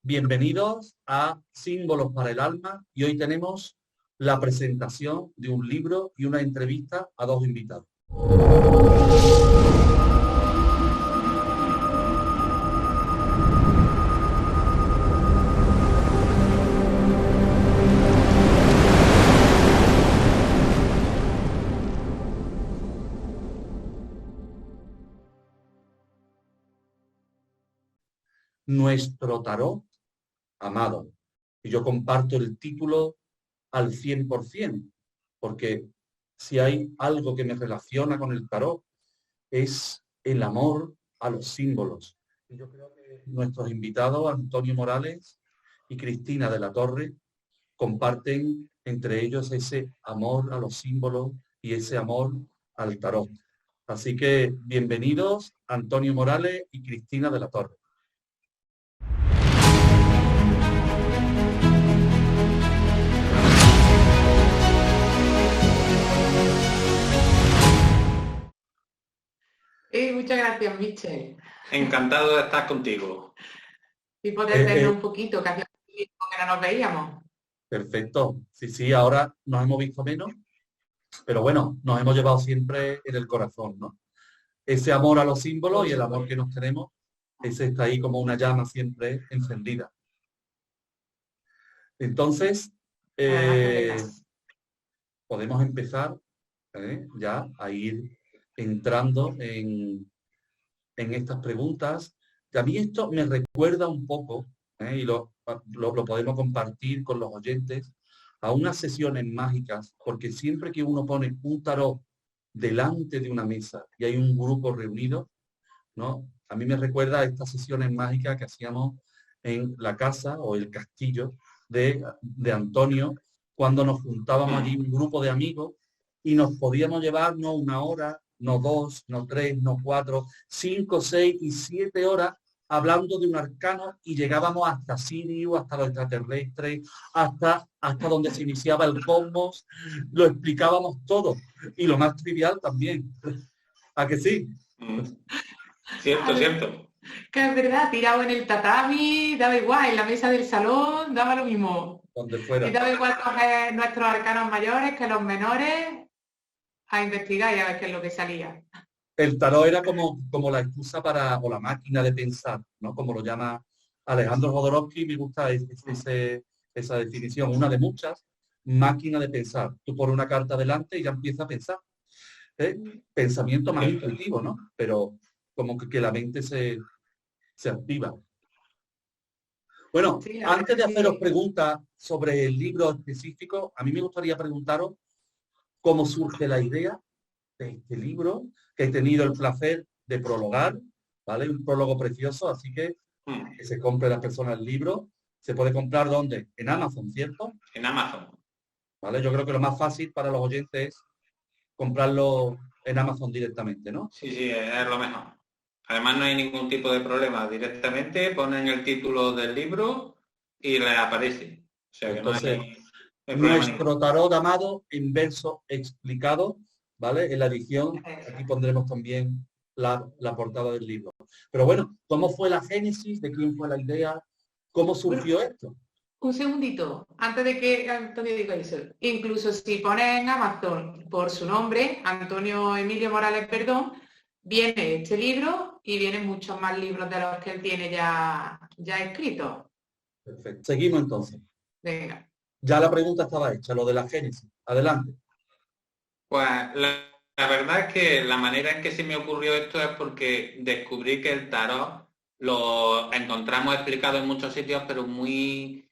Bienvenidos a Símbolos para el Alma y hoy tenemos la presentación de un libro y una entrevista a dos invitados. Nuestro tarot amado. Y yo comparto el título al 100%, porque si hay algo que me relaciona con el tarot es el amor a los símbolos. Y yo creo que nuestros invitados, Antonio Morales y Cristina de la Torre, comparten entre ellos ese amor a los símbolos y ese amor al tarot. Así que bienvenidos Antonio Morales y Cristina de la Torre. Muchas gracias, Michel. Encantado de estar contigo. Y poder vernos un poquito, que hacía tiempo que no nos veíamos. Perfecto. Sí, ahora nos hemos visto menos, pero bueno, nos hemos llevado siempre en el corazón, ¿no? Ese amor a los símbolos y el amor que nos tenemos, ese está ahí como una llama siempre encendida. Entonces, podemos empezar ya a ir entrando en estas preguntas. Que a mí esto me recuerda un poco, y lo podemos compartir con los oyentes, a unas sesiones mágicas, porque siempre que uno pone un tarot delante de una mesa y hay un grupo reunido, ¿no? A mí me recuerda a estas sesiones mágicas que hacíamos en la casa o el castillo de Antonio, cuando nos juntábamos allí un grupo de amigos y nos podíamos llevar no una hora, no dos, no tres, no cuatro, 5, 6 y 7 horas hablando de un arcano y llegábamos hasta Sirius, hasta los extraterrestres, hasta donde se iniciaba el cosmos, lo explicábamos todo y lo más trivial también. ¿A que sí? Cierto. Que es verdad, tirado en el tatami, daba igual, en la mesa del salón, daba lo mismo. Donde fuera. Y daba igual coger nuestros arcanos mayores que los menores a investigar y a ver qué es lo que salía. El tarot era como la excusa o la máquina de pensar, ¿no? Como lo llama Alejandro Jodorowsky, me gusta esa definición, una de muchas, máquina de pensar. Tú pones una carta delante y ya empieza a pensar. Pensamiento más intuitivo, ¿no? Pero como que la mente se activa. Bueno, sí, antes de haceros preguntas sobre el libro específico, a mí me gustaría preguntaros cómo surge la idea de este libro, que he tenido el placer de prologar, ¿vale? Un prólogo precioso, así que se compre las personas el libro. ¿Se puede comprar dónde? En Amazon, ¿cierto? En Amazon. ¿Vale? Yo creo que lo más fácil para los oyentes es comprarlo en Amazon directamente, ¿no? Sí, es lo mejor. Además no hay ningún tipo de problema. Directamente ponen el título del libro y le aparece. O sea que entonces, no hay nuestro tarot amado en verso explicado, ¿vale? En la edición, aquí pondremos también la portada del libro. Pero bueno, ¿cómo fue la génesis? ¿De quién fue la idea? ¿Cómo surgió esto? Un segundito, antes de que Antonio diga eso. Incluso si pones en Amazon por su nombre, Antonio Emilio Morales, perdón, viene este libro y vienen muchos más libros de los que él tiene ya escritos. Perfecto. Seguimos entonces. Venga. Ya la pregunta estaba hecha, lo de la génesis. Adelante. Pues la verdad es que la manera en que se me ocurrió esto es porque descubrí que el tarot lo encontramos explicado en muchos sitios, pero muy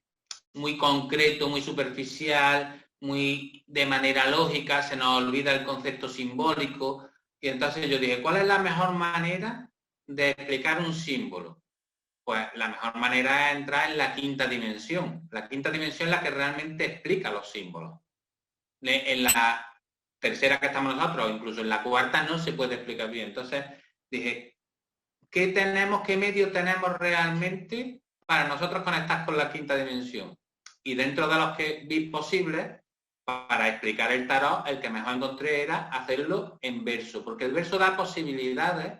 concreto, muy superficial, muy de manera lógica, se nos olvida el concepto simbólico. Y entonces yo dije, ¿cuál es la mejor manera de explicar un símbolo? Pues la mejor manera es entrar en la quinta dimensión. La quinta dimensión es la que realmente explica los símbolos. En la tercera que estamos nosotros, incluso en la cuarta, no se puede explicar bien. Entonces dije, ¿qué medio tenemos realmente para nosotros conectar con la quinta dimensión? Y dentro de los que vi posibles, para explicar el tarot, el que mejor encontré era hacerlo en verso, porque el verso da posibilidades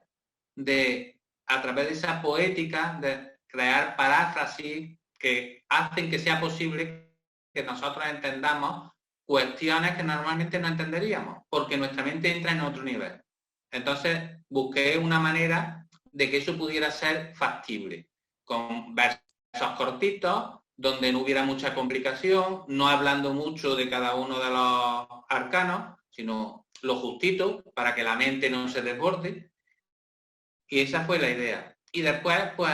de, a través de esa poética, de crear paráfrasis, que hacen que sea posible que nosotros entendamos cuestiones que normalmente no entenderíamos, porque nuestra mente entra en otro nivel. Entonces, busqué una manera de que eso pudiera ser factible, con versos cortitos, donde no hubiera mucha complicación, no hablando mucho de cada uno de los arcanos, sino lo justito, para que la mente no se desborde. Y esa fue la idea. Y después, pues,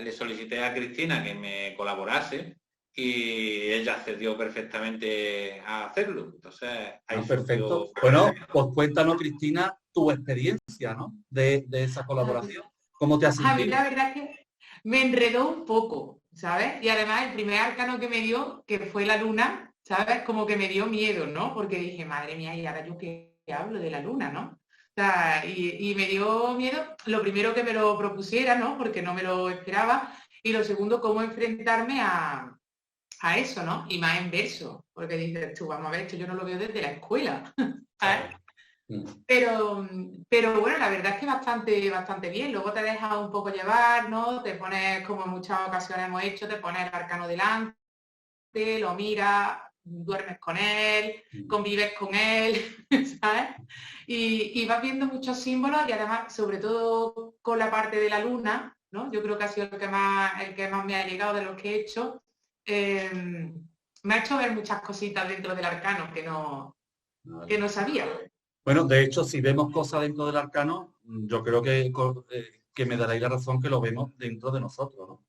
le solicité a Cristina que me colaborase, y ella accedió perfectamente a hacerlo. Entonces, ahí perfecto. Bueno, pues cuéntanos, Cristina, tu experiencia, ¿no? De esa colaboración. ¿Cómo te has sentido? A mí la verdad es que me enredó un poco, ¿sabes? Y además el primer arcano que me dio, que fue la luna, ¿sabes? Como que me dio miedo, ¿no? Porque dije, madre mía, ¿y ahora yo qué hablo de la luna, no? O sea, y me dio miedo, lo primero que me lo propusiera, ¿no? Porque no me lo esperaba. Y lo segundo, cómo enfrentarme a eso, ¿no? Y más en verso, porque dices tú, vamos a ver, esto yo no lo veo desde la escuela, ¿sabes? Pero bueno, la verdad es que bastante bien. Luego te dejas un poco llevar, ¿no? Te pones, como en muchas ocasiones hemos hecho, te pones el arcano delante, lo miras, duermes con él, convives con él, ¿sabes? Y vas viendo muchos símbolos y además, sobre todo con la parte de la luna, ¿no? Yo creo que ha sido el que más me ha llegado de los que he hecho. Me ha hecho ver muchas cositas dentro del arcano que no sabía. Bueno, de hecho, si vemos cosas dentro del arcano, yo creo que me daréis la razón que lo vemos dentro de nosotros, ¿no?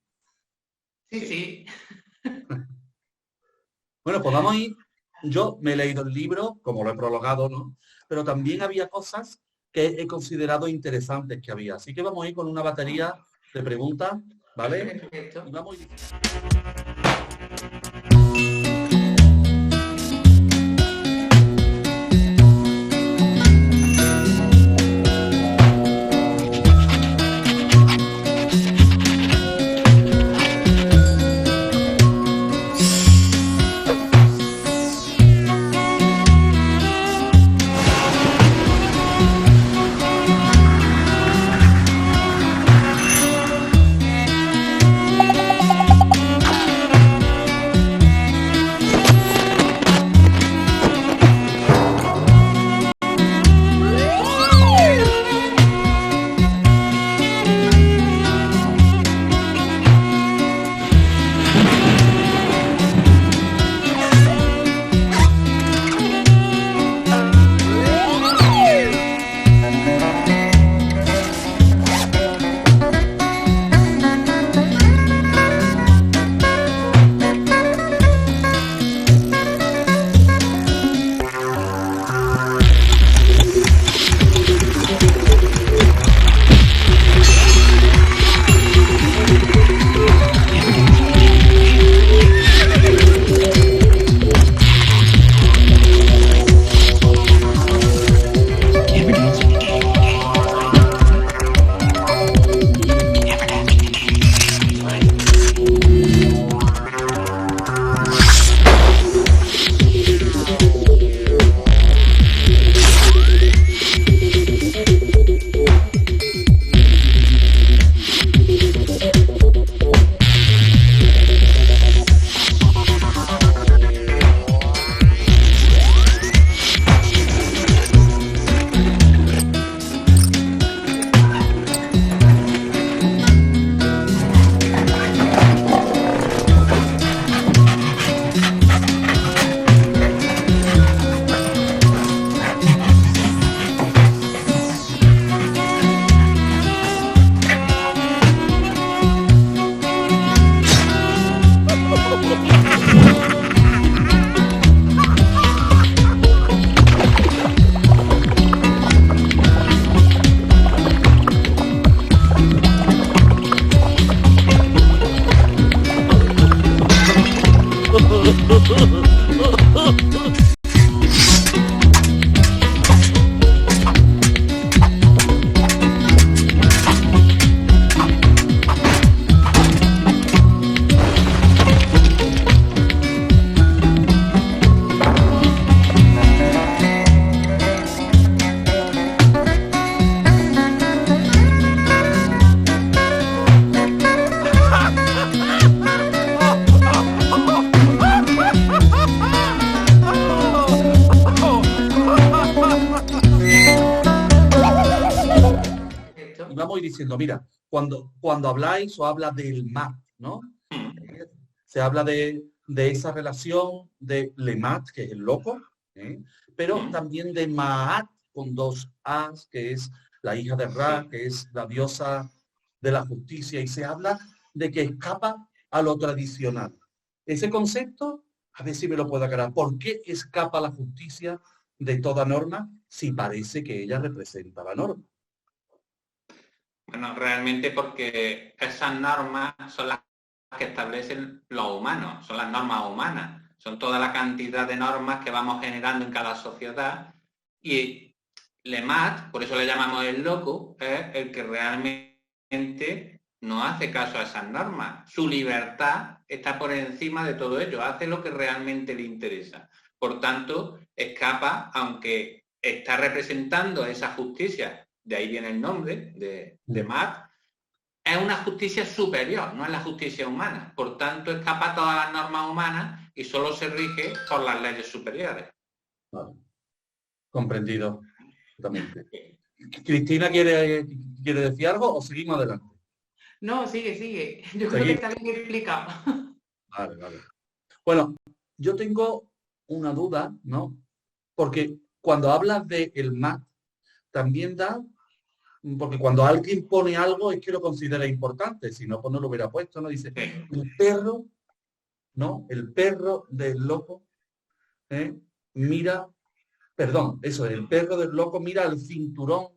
Sí. Bueno, pues vamos a ir. Yo me he leído el libro, como lo he prologado, ¿no? Pero también había cosas que he considerado interesantes que había. Así que vamos a ir con una batería de preguntas, ¿vale? Perfecto. Y vamos a ir. diciendo, mira, cuando habláis o habla del mat, ¿no? Se habla de esa relación de Lemat, que es el loco, pero también de Maat, con 2 As, que es la hija de Ra, que es la diosa de la justicia, y se habla de que escapa a lo tradicional. Ese concepto, a ver si me lo puedo aclarar. ¿Por qué escapa la justicia de toda norma si parece que ella representa la norma? Bueno, realmente porque esas normas son las que establecen los humanos, son las normas humanas, son toda la cantidad de normas que vamos generando en cada sociedad, y Lemat, por eso le llamamos el loco, es el que realmente no hace caso a esas normas. Su libertad está por encima de todo ello, hace lo que realmente le interesa. Por tanto, escapa, aunque está representando esa justicia, de ahí viene el nombre de Mat, es una justicia superior, no es la justicia humana. Por tanto, escapa a todas las normas humanas y solo se rige por las leyes superiores. Vale. Comprendido. Cristina, ¿quiere decir algo o seguimos adelante? No, sigue. Yo creo que está bien explicado. Vale. Bueno, yo tengo una duda, ¿no? Porque cuando hablas de el mat, también da, porque cuando alguien pone algo es que lo considera importante, si no, pues no lo hubiera puesto, ¿no? Dice, el perro, ¿no? El perro del loco mira, perdón, eso, el perro del loco mira al cinturón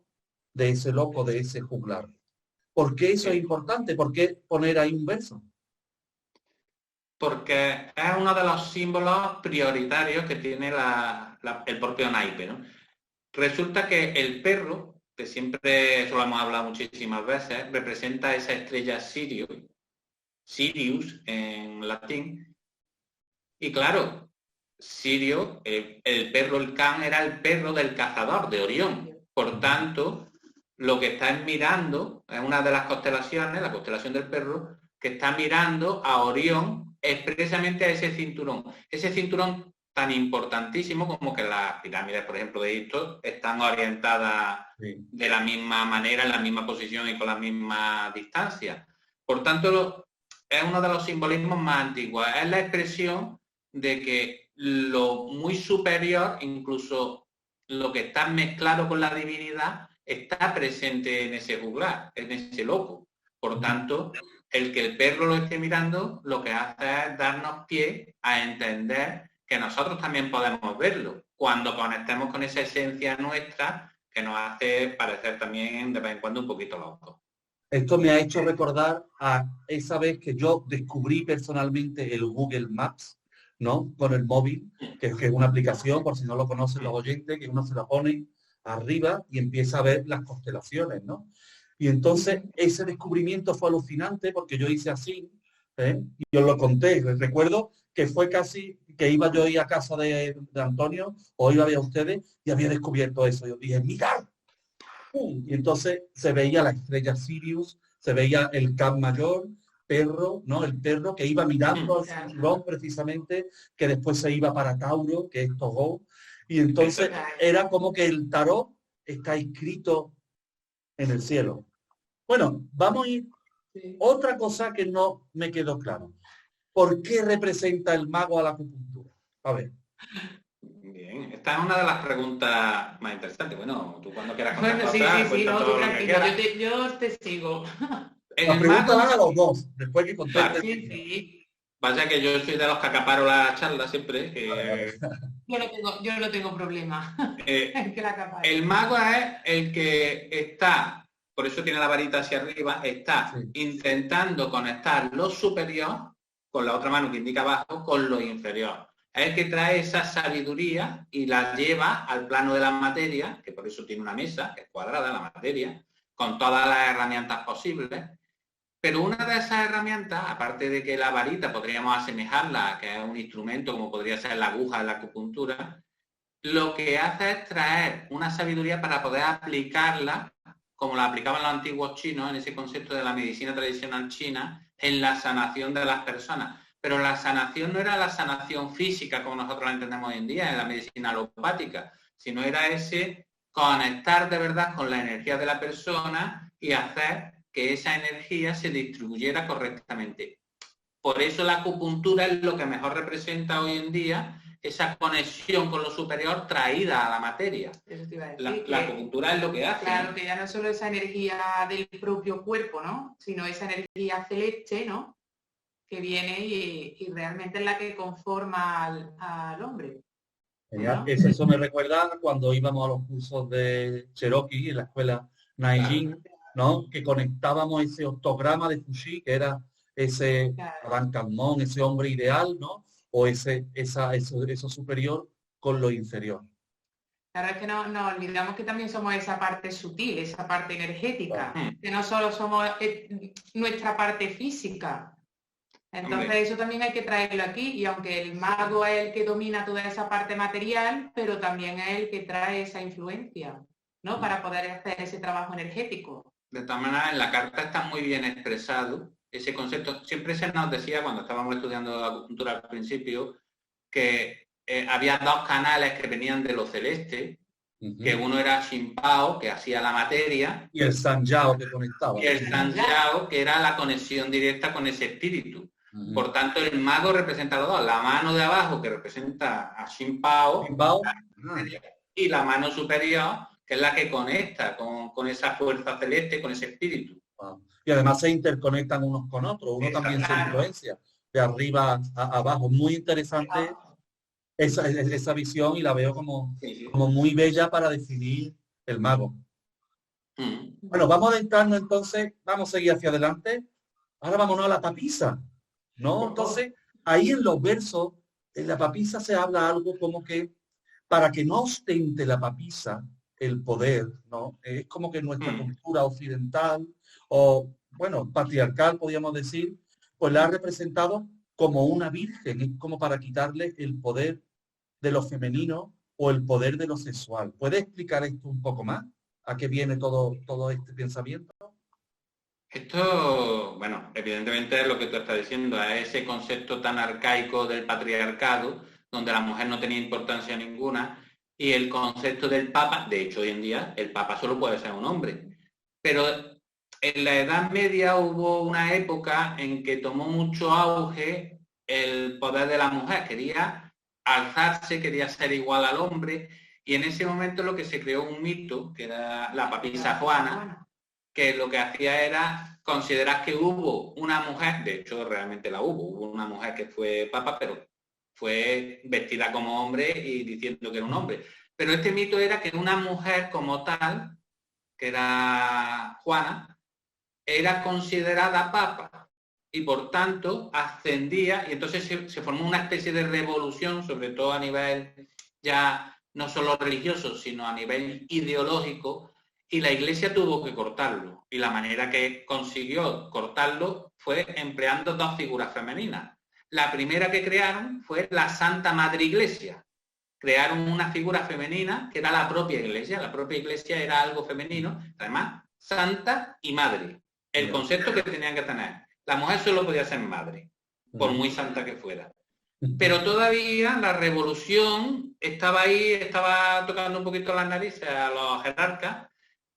de ese loco, de ese juglar. ¿Por qué eso es importante? ¿Por qué poner ahí un verso? Porque es uno de los símbolos prioritarios que tiene el propio naipe, ¿no? Resulta que el perro, que siempre, eso lo hemos hablado muchísimas veces, representa esa estrella Sirius en latín. Y claro, Sirio, el perro, el can, era el perro del cazador, de Orión. Por tanto, lo que está mirando es una de las constelaciones, la constelación del perro, que está mirando a Orión, expresamente a ese cinturón tan importantísimo como que las pirámides, por ejemplo, de Egipto, están orientadas de la misma manera, en la misma posición y con la misma distancia. Por tanto, es uno de los simbolismos más antiguos. Es la expresión de que lo muy superior, incluso lo que está mezclado con la divinidad, está presente en ese juglar, en ese loco. Por tanto, el que el perro lo esté mirando, lo que hace es darnos pie a entender que nosotros también podemos verlo, cuando conectemos con esa esencia nuestra que nos hace parecer también de vez en cuando un poquito locos. Esto me ha hecho recordar a esa vez que yo descubrí personalmente el Google Maps, ¿no? Con el móvil, que es una aplicación, por si no lo conocen los oyentes, que uno se la pone arriba y empieza a ver las constelaciones, ¿no? Y entonces ese descubrimiento fue alucinante porque yo hice así, y os lo conté. Recuerdo que fue casi que iba yo a casa de Antonio o iba a ver a ustedes y había descubierto eso. Yo dije, mirad. Y entonces se veía la estrella Sirius, se veía el Can mayor, perro, ¿no? El perro que iba mirando al cinturón precisamente, que después se iba para Tauro, que es Togó. Y entonces era como que el tarot está escrito en el cielo. Bueno, vamos a ir. Otra cosa que no me quedó claro. ¿Por qué representa el mago a la acupuntura? A ver. Bien, esta es una de las preguntas más interesantes. Bueno, tú cuando quieras contar. Bueno, sí, no, tú tranquilo, yo te sigo. La pregunta la a los dos, después que conteste. Claro, sí. Pasa que yo soy de los que acaparo la charla siempre. Yo no tengo problema. El mago es el que está, por eso tiene la varita hacia arriba, está intentando conectar lo superior con la otra mano que indica abajo con lo inferior. Es el que trae esa sabiduría y la lleva al plano de la materia, que por eso tiene una mesa, que es cuadrada la materia, con todas las herramientas posibles. Pero una de esas herramientas, aparte de que la varita podríamos asemejarla a que es un instrumento como podría ser la aguja en la acupuntura, lo que hace es traer una sabiduría para poder aplicarla, como la aplicaban los antiguos chinos, en ese concepto de la medicina tradicional china, en la sanación de las personas. Pero la sanación no era la sanación física como nosotros la entendemos hoy en día en la medicina alopática, sino era ese conectar de verdad con la energía de la persona y hacer que esa energía se distribuyera correctamente. Por eso la acupuntura es lo que mejor representa hoy en día esa conexión con lo superior traída a la materia. Eso te iba a decir, La acupuntura es lo que hace. Claro, que ya no solo esa energía del propio cuerpo, ¿no? Sino esa energía celeste, ¿no? Que viene y realmente es la que conforma al hombre. Genial. ¿No? Eso me recuerda cuando íbamos a los cursos de Cherokee en la escuela Naijin, ¿no? Que conectábamos ese octograma de Fushi, que era ese Adán Calmón, ese hombre ideal, ¿no? O eso superior con lo inferior. Claro, es que no olvidamos que también somos esa parte sutil, esa parte energética, que no solo somos nuestra parte física. Entonces eso también hay que traerlo aquí, y aunque el mago es el que domina toda esa parte material, pero también es el que trae esa influencia, ¿no? Para poder hacer ese trabajo energético. De todas maneras, en la carta está muy bien expresado ese concepto. Siempre se nos decía, cuando estábamos estudiando acupuntura al principio, que había dos canales que venían de lo celeste, que uno era Shinpao, que hacía la materia, y el Sanjiao que conectaba. Y el Sanjiao, que era la conexión directa con ese espíritu. Por tanto, el mago representa los dos. La mano de abajo, que representa a Shinpao, y la mano superior, que es la que conecta con esa fuerza celeste, con ese espíritu. Y además se interconectan unos con otros. Uno también se influencia de arriba a abajo. Muy interesante esa visión, y la veo como muy bella para definir el mago. Bueno, vamos adentrando entonces, vamos a seguir hacia adelante. Ahora vámonos a la papisa, ¿no? Entonces, ahí en los versos, en la papisa se habla algo como que para que no ostente la papisa el poder, ¿no? Es como que nuestra cultura occidental, o bueno, patriarcal, podríamos decir, pues la ha representado como una virgen, es como para quitarle el poder de lo femenino o el poder de lo sexual. ¿Puede explicar esto un poco más? ¿A qué viene todo este pensamiento? Esto, bueno, evidentemente es lo que tú estás diciendo, es ese concepto tan arcaico del patriarcado, donde la mujer no tenía importancia ninguna, y el concepto del papa, de hecho hoy en día el papa solo puede ser un hombre. Pero en la Edad Media hubo una época en que tomó mucho auge el poder de la mujer, quería alzarse, quería ser igual al hombre, y en ese momento lo que se creó un mito, que era la papisa Juana, que lo que hacía era considerar que hubo una mujer, de hecho realmente la hubo una mujer que fue papa, pero fue vestida como hombre y diciendo que era un hombre. Pero este mito era que una mujer como tal, que era Juana, era considerada papa y por tanto ascendía, y entonces se formó una especie de revolución, sobre todo a nivel ya no solo religioso, sino a nivel ideológico, y la Iglesia tuvo que cortarlo. Y la manera que consiguió cortarlo fue empleando dos figuras femeninas. La primera que crearon fue la Santa Madre Iglesia. Crearon una figura femenina que era la propia Iglesia. La propia Iglesia era algo femenino, además, santa y madre. El concepto que tenían que tener. La mujer solo podía ser madre, por muy santa que fuera. Pero todavía la revolución estaba ahí, estaba tocando un poquito las narices a los jerarcas,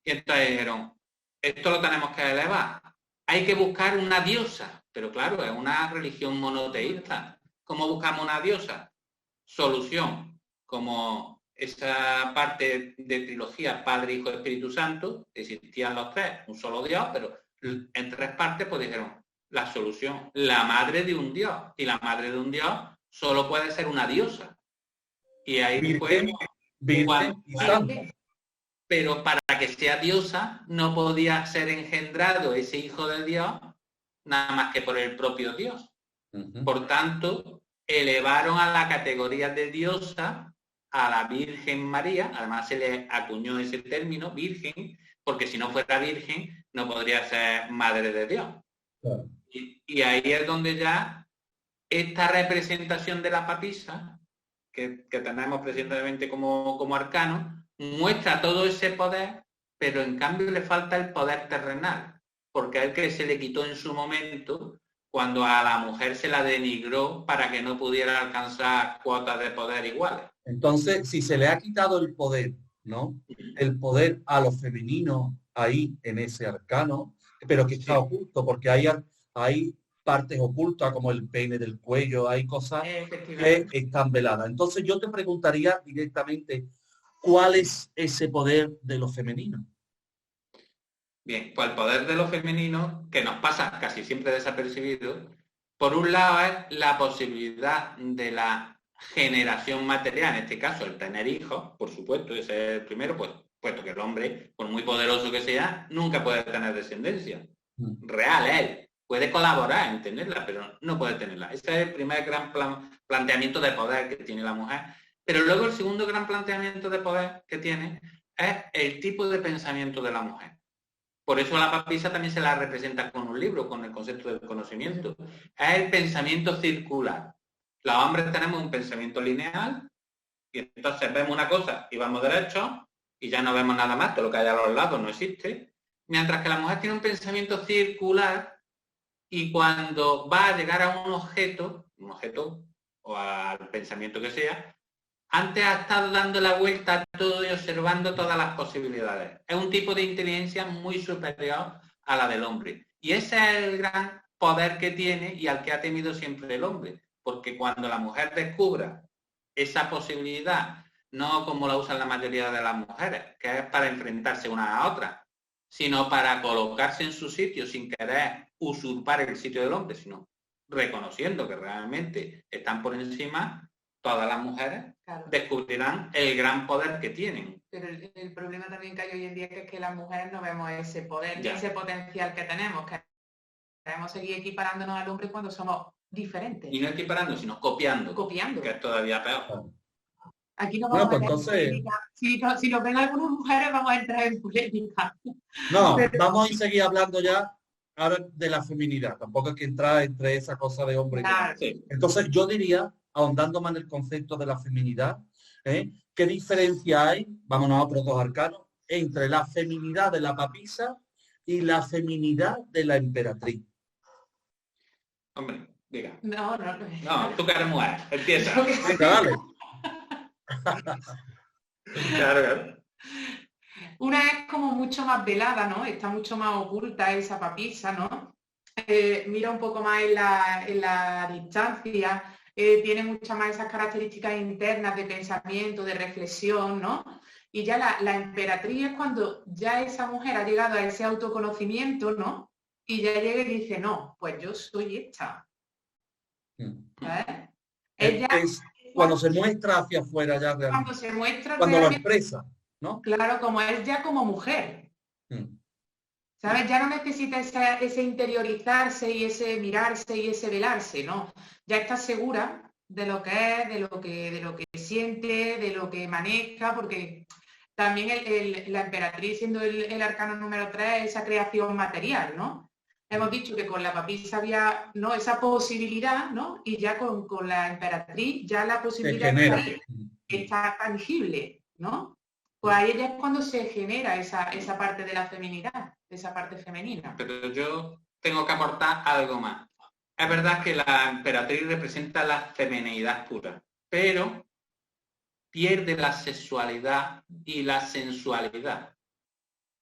y entonces dijeron, esto lo tenemos que elevar. Hay que buscar una diosa, pero claro, es una religión monoteísta. ¿Cómo buscamos una diosa? Solución, como esa parte de trilogía Padre, Hijo, Espíritu Santo, existían los tres, un solo Dios, pero en tres partes, pues dijeron, la solución, la madre de un Dios, y la madre de un Dios solo puede ser una diosa. Y ahí fue... Pero para que sea diosa no podía ser engendrado ese hijo de Dios nada más que por el propio Dios. Por tanto, elevaron a la categoría de diosa a la Virgen María, además se le acuñó ese término, virgen, porque si no fuera virgen no podría ser madre de Dios. Claro. Y ahí es donde ya esta representación de la papisa, que tenemos precisamente como arcano, muestra todo ese poder, pero en cambio le falta el poder terrenal, porque es el que se le quitó en su momento cuando a la mujer se la denigró para que no pudiera alcanzar cuotas de poder iguales. Entonces, si se le ha quitado el poder, ¿no? El poder a lo femenino ahí en ese arcano, pero que está oculto, porque hay partes ocultas como el pene del cuello, hay cosas que están veladas. Entonces yo te preguntaría directamente, ¿cuál es ese poder de lo femenino? Bien, pues el poder de lo femenino, que nos pasa casi siempre desapercibido, por un lado es la posibilidad de la generación material, en este caso el tener hijos, por supuesto, ese es el primero, pues puesto que el hombre, por muy poderoso que sea, nunca puede tener descendencia. Real, él puede colaborar en tenerla, pero no puede tenerla. Ese es el primer gran planteamiento de poder que tiene la mujer. Pero luego el segundo gran planteamiento de poder que tiene es el tipo de pensamiento de la mujer. Por eso la papisa también se la representa con un libro, con el concepto del conocimiento. Es el pensamiento circular. Los hombres tenemos un pensamiento lineal y entonces vemos una cosa y vamos derechos y ya no vemos nada más, todo lo que hay a los lados no existe. Mientras que la mujer tiene un pensamiento circular y cuando va a llegar a un objeto o al pensamiento que sea, antes ha estado dando la vuelta a todo y observando todas las posibilidades. Es un tipo de inteligencia muy superior a la del hombre. Y ese es el gran poder que tiene y al que ha temido siempre el hombre. Porque cuando la mujer descubra esa posibilidad, no como la usan la mayoría de las mujeres, que es para enfrentarse una a otra, sino para colocarse en su sitio sin querer usurpar el sitio del hombre, sino reconociendo que realmente están por encima, todas las mujeres descubrirán el gran poder que tienen. Pero el problema también que hay hoy en día es que las mujeres no vemos ese poder, ese potencial que tenemos, que queremos seguir equiparándonos al hombre cuando somos diferentes. Y no equiparando, sino copiando. Copiando. Que es todavía peor. Aquí no vamos a entrar en polémica. Si nos ven algunas mujeres vamos a entrar en polémica. No, vamos a seguir hablando ya ahora de la feminidad. Tampoco hay que entrar entre esa cosa de hombre. Claro. Sí. Entonces yo diría, ahondando más en el concepto de la feminidad, ¿qué diferencia hay, vámonos a otros dos arcanos, entre la feminidad de la papisa y la feminidad de la emperatriz? Hombre, diga. No, tú que eres mujer, empieza. Venga, dale. Claro. Una es como mucho más velada, ¿no? Está mucho más oculta esa papisa, ¿no? Mira un poco más en la distancia, tiene muchas más esas características internas de pensamiento, de reflexión, ¿no? Y ya la emperatriz es cuando ya esa mujer ha llegado a ese autoconocimiento, ¿no? Y ya llega y dice, no, pues yo soy esta. ¿Sabes? Ella... Cuando se muestra hacia afuera ya realmente. Cuando se muestra cuando realmente, lo expresa, ¿no? Claro, como es ya como mujer. ¿Sabes? Ya no necesita ese interiorizarse y ese mirarse y ese velarse, ¿no? Ya está segura de lo que es, de lo que siente, de lo que maneja, porque también la emperatriz, siendo el arcano número 3, esa creación material, ¿no? Hemos dicho que con la papisa había, ¿no?, esa posibilidad, ¿no? Y ya con la emperatriz ya la posibilidad está tangible, ¿no? Pues ahí ya es cuando se genera esa parte de la feminidad, esa parte femenina. Pero yo tengo que aportar algo más. Es verdad que la emperatriz representa la feminidad pura, pero pierde la sexualidad y la sensualidad.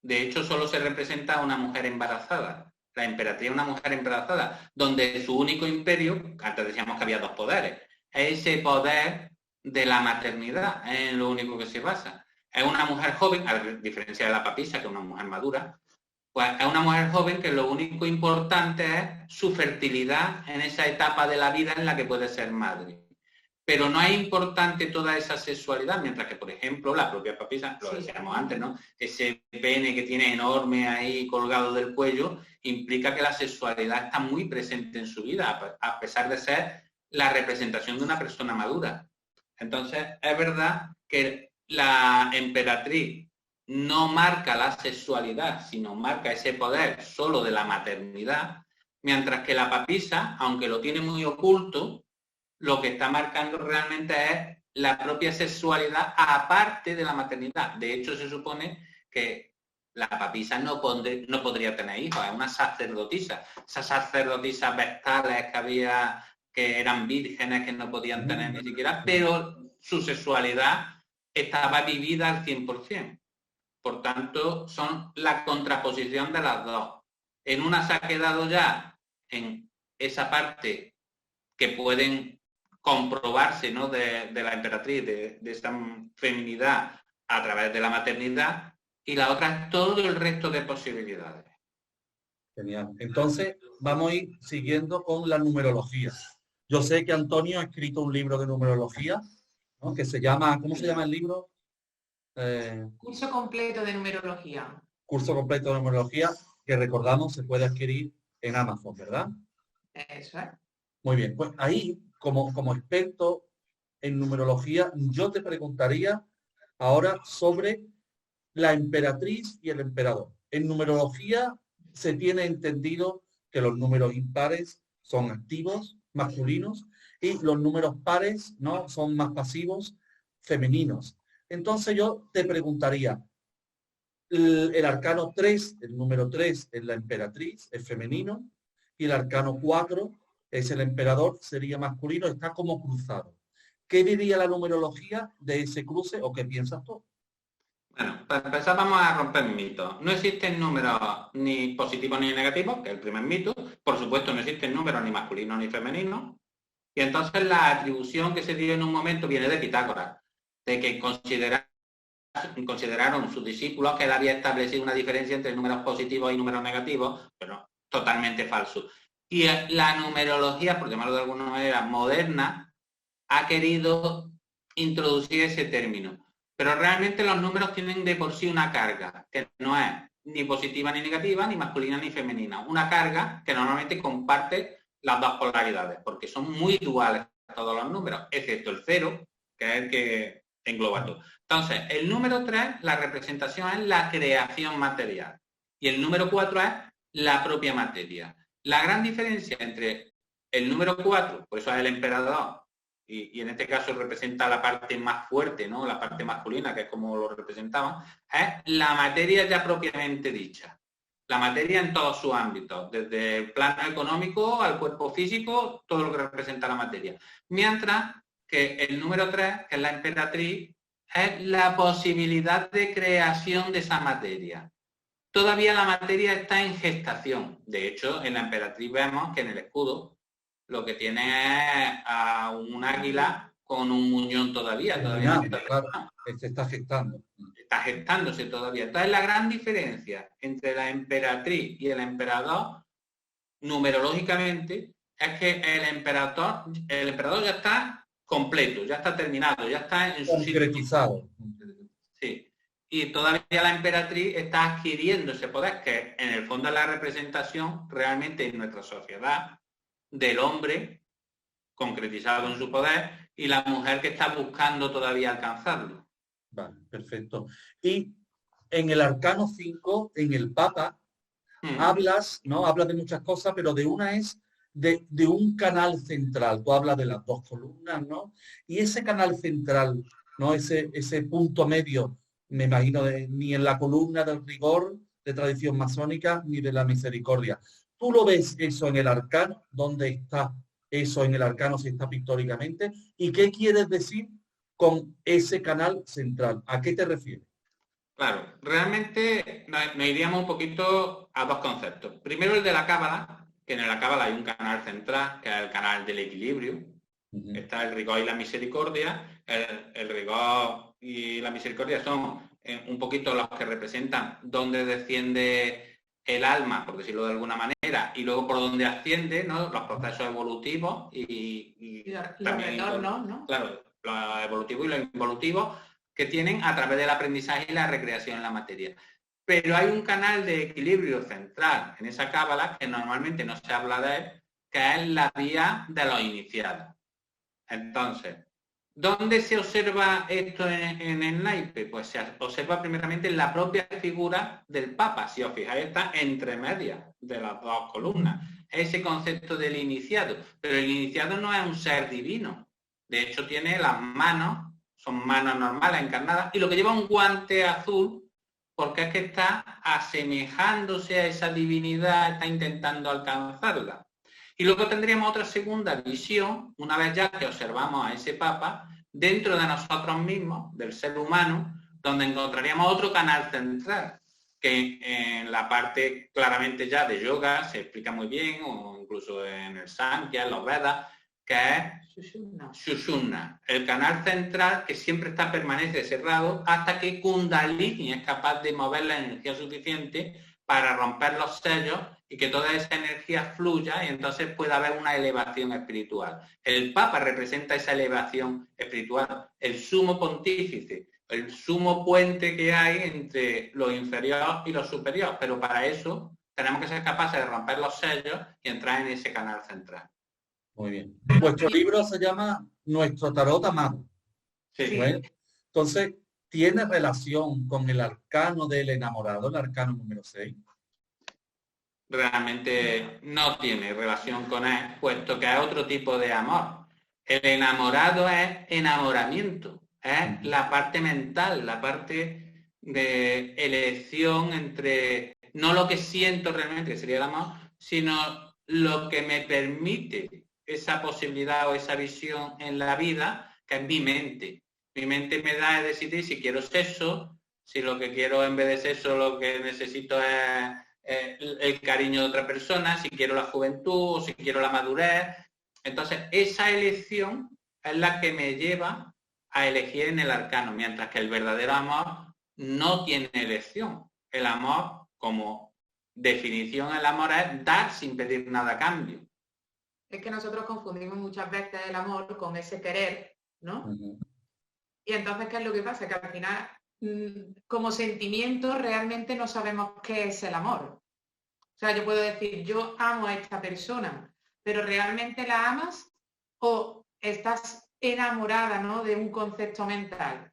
De hecho, solo se representa a una mujer embarazada. La emperatriz es una mujer embarazada, donde su único imperio, antes decíamos que había dos poderes, es ese poder de la maternidad, es lo único que se basa. Es una mujer joven, a diferencia de la papisa, que es una mujer madura, pues es una mujer joven que lo único importante es su fertilidad en esa etapa de la vida en la que puede ser madre. Pero no es importante toda esa sexualidad, mientras que, por ejemplo, la propia papisa, lo decíamos antes, ¿no? Ese pene que tiene enorme ahí colgado del cuello, implica que la sexualidad está muy presente en su vida, a pesar de ser la representación de una persona madura. Entonces, es verdad que la emperatriz no marca la sexualidad, sino marca ese poder solo de la maternidad, mientras que la papisa, aunque lo tiene muy oculto, lo que está marcando realmente es la propia sexualidad aparte de la maternidad. De hecho, se supone que la papisa no podría tener hijos, es una sacerdotisa. Esas sacerdotisas vestales que había, que eran vírgenes, que no podían tener ni siquiera, pero su sexualidad estaba vivida al 100%. Por tanto, son la contraposición de las dos. En una se ha quedado ya en esa parte que pueden comprobarse, ¿no?, de la emperatriz, de esta feminidad a través de la maternidad, y la otra es todo el resto de posibilidades. Genial. Entonces, vamos a ir siguiendo con la numerología. Yo sé que Antonio ha escrito un libro de numerología, ¿no?, que se llama, ¿cómo se llama el libro? Curso completo de numerología. Curso completo de numerología, que recordamos se puede adquirir en Amazon, ¿verdad? Eso es. Muy bien, pues ahí, como experto en numerología, yo te preguntaría ahora sobre la emperatriz y el emperador. En numerología se tiene entendido que los números impares son activos, masculinos, y los números pares, ¿no?, son más pasivos, femeninos. Entonces yo te preguntaría, el arcano 3, el número 3 es la emperatriz, es femenino, y el arcano 4 es el emperador, sería masculino, está como cruzado. ¿Qué diría la numerología de ese cruce o qué piensas tú? Bueno, para empezar vamos a romper mitos. No existen números ni positivos ni negativos, que es el primer mito. Por supuesto, no existen números ni masculinos ni femeninos. Y entonces la atribución que se dio en un momento viene de Pitágoras, de que consideraron sus discípulos que él había establecido una diferencia entre números positivos y números negativos, pero totalmente falso. Y la numerología, por llamarlo de alguna manera, moderna, ha querido introducir ese término. Pero realmente los números tienen de por sí una carga, que no es ni positiva ni negativa, ni masculina ni femenina. Una carga que normalmente comparte las dos polaridades, porque son muy duales todos los números, excepto el 0, que es el que engloba todo. Entonces, el número 3, la representación es la creación material. Y el número 4 es la propia materia. La gran diferencia entre el número 4, por eso es el emperador, y en este caso representa la parte más fuerte, ¿no?, la parte masculina, que es como lo representaban, es la materia ya propiamente dicha. La materia en todos sus ámbitos, desde el plano económico al cuerpo físico, todo lo que representa la materia. Mientras que el número 3, que es la emperatriz, es la posibilidad de creación de esa materia. Todavía la materia está en gestación. De hecho, en la emperatriz vemos que en el escudo lo que tiene es a un águila con un muñón todavía. Todavía no está, claro, se está gestando. Está gestándose todavía. Entonces, la gran diferencia entre la emperatriz y el emperador, numerológicamente, es que el emperador ya está completo, ya está terminado, ya está en su concretizado. Sí. Y todavía la emperatriz está adquiriendo ese poder, que en el fondo es la representación realmente en nuestra sociedad del hombre concretizado en su poder y la mujer que está buscando todavía alcanzarlo. Vale, perfecto. Y en el arcano 5, en el Papa, hablas de muchas cosas, pero de una es de un canal central. Tú hablas de las dos columnas, ¿no? Y ese canal central, ¿no?, ese punto medio, me imagino, ni en la columna del rigor de tradición masónica, ni de la misericordia. ¿Tú lo ves eso en el arcano? ¿Dónde está eso en el arcano, si está pictóricamente? ¿Y qué quieres decir con ese canal central? ¿A qué te refieres? Claro, realmente nos iríamos un poquito a dos conceptos. Primero el de la cábala, que en la cábala hay un canal central, que es el canal del equilibrio. Está el rigor y la misericordia. El rigor y la misericordia son un poquito los que representan dónde desciende el alma, por decirlo de alguna manera, y luego por dónde asciende, ¿no?, los procesos evolutivos y también los retornos, ¿no? Claro, lo evolutivo y lo involutivo que tienen a través del aprendizaje y la recreación en la materia. Pero hay un canal de equilibrio central en esa cábala que normalmente no se habla de él, que es la vía de los iniciados. Entonces, ¿dónde se observa esto en el naipe? Pues se observa primeramente en la propia figura del Papa. Si os fijáis, está entre medias de las dos columnas. Ese concepto del iniciado. Pero el iniciado no es un ser divino. De hecho, tiene las manos, son manos normales, encarnadas, y lo que lleva un guante azul, porque es que está asemejándose a esa divinidad, está intentando alcanzarla. Y luego tendríamos otra segunda visión, una vez ya que observamos a ese Papa, dentro de nosotros mismos, del ser humano, donde encontraríamos otro canal central, que en la parte claramente ya de yoga se explica muy bien, o incluso en el Samkhya, en los Vedas, que es Sushumna, el canal central que siempre permanece cerrado hasta que Kundalini es capaz de mover la energía suficiente para romper los sellos y que toda esa energía fluya y entonces pueda haber una elevación espiritual. El Papa representa esa elevación espiritual, el sumo pontífice, el sumo puente que hay entre lo inferior y lo superior, pero para eso tenemos que ser capaces de romper los sellos y entrar en ese canal central. Muy bien. Vuestro libro se llama Nuestro Tarot Amado. Sí. ¿Bueno? Entonces, ¿tiene relación con el arcano del enamorado, el arcano número 6? Realmente no tiene relación con él, puesto que es otro tipo de amor. El enamorado es enamoramiento, es la parte mental, la parte de elección entre no lo que siento realmente, que sería el amor, sino lo que me permite esa posibilidad o esa visión en la vida, que es mi mente. Mi mente me da a decidir si quiero sexo, si lo que quiero en vez de sexo lo que necesito es el cariño de otra persona, si quiero la juventud o si quiero la madurez. Entonces, esa elección es la que me lleva a elegir en el arcano, mientras que el verdadero amor no tiene elección. El amor, como definición, el amor es dar sin pedir nada a cambio. Es que nosotros confundimos muchas veces el amor con ese querer, ¿no? Y entonces, ¿qué es lo que pasa? Que al final, como sentimiento, realmente no sabemos qué es el amor. O sea, yo puedo decir, yo amo a esta persona, pero ¿realmente la amas o estás enamorada, ¿no?, de un concepto mental?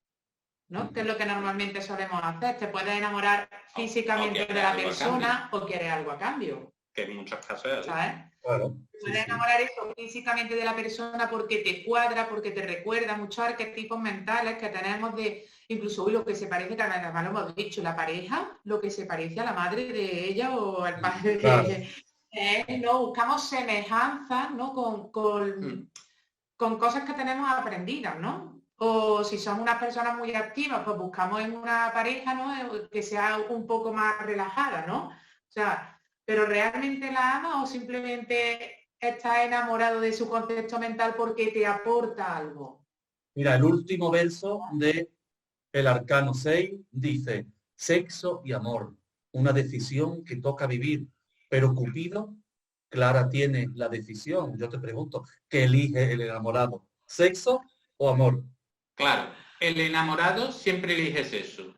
¿No? Que es lo que normalmente solemos hacer. Te puedes enamorar físicamente de la persona o quieres algo a cambio. Que en muchos casos es, ¿sabes? Claro. Puedes enamorar eso físicamente de la persona porque te cuadra, porque te recuerda muchos arquetipos mentales que tenemos de, incluso hoy lo que se parece, que además lo hemos dicho, la pareja, lo que se parece a la madre de ella o al padre de ella. ¿No? Buscamos semejanzas, ¿no?, con cosas que tenemos aprendidas, ¿no? O si somos unas personas muy activas, pues buscamos en una pareja, ¿no?, que sea un poco más relajada, ¿no? O sea, ¿pero realmente la amas o simplemente estás enamorado de su concepto mental porque te aporta algo? Mira, el último verso de el arcano 6 dice, sexo y amor, una decisión que toca vivir, pero Cupido, Clara tiene la decisión. Yo te pregunto, ¿qué elige el enamorado? ¿Sexo o amor? Claro, el enamorado siempre elige sexo.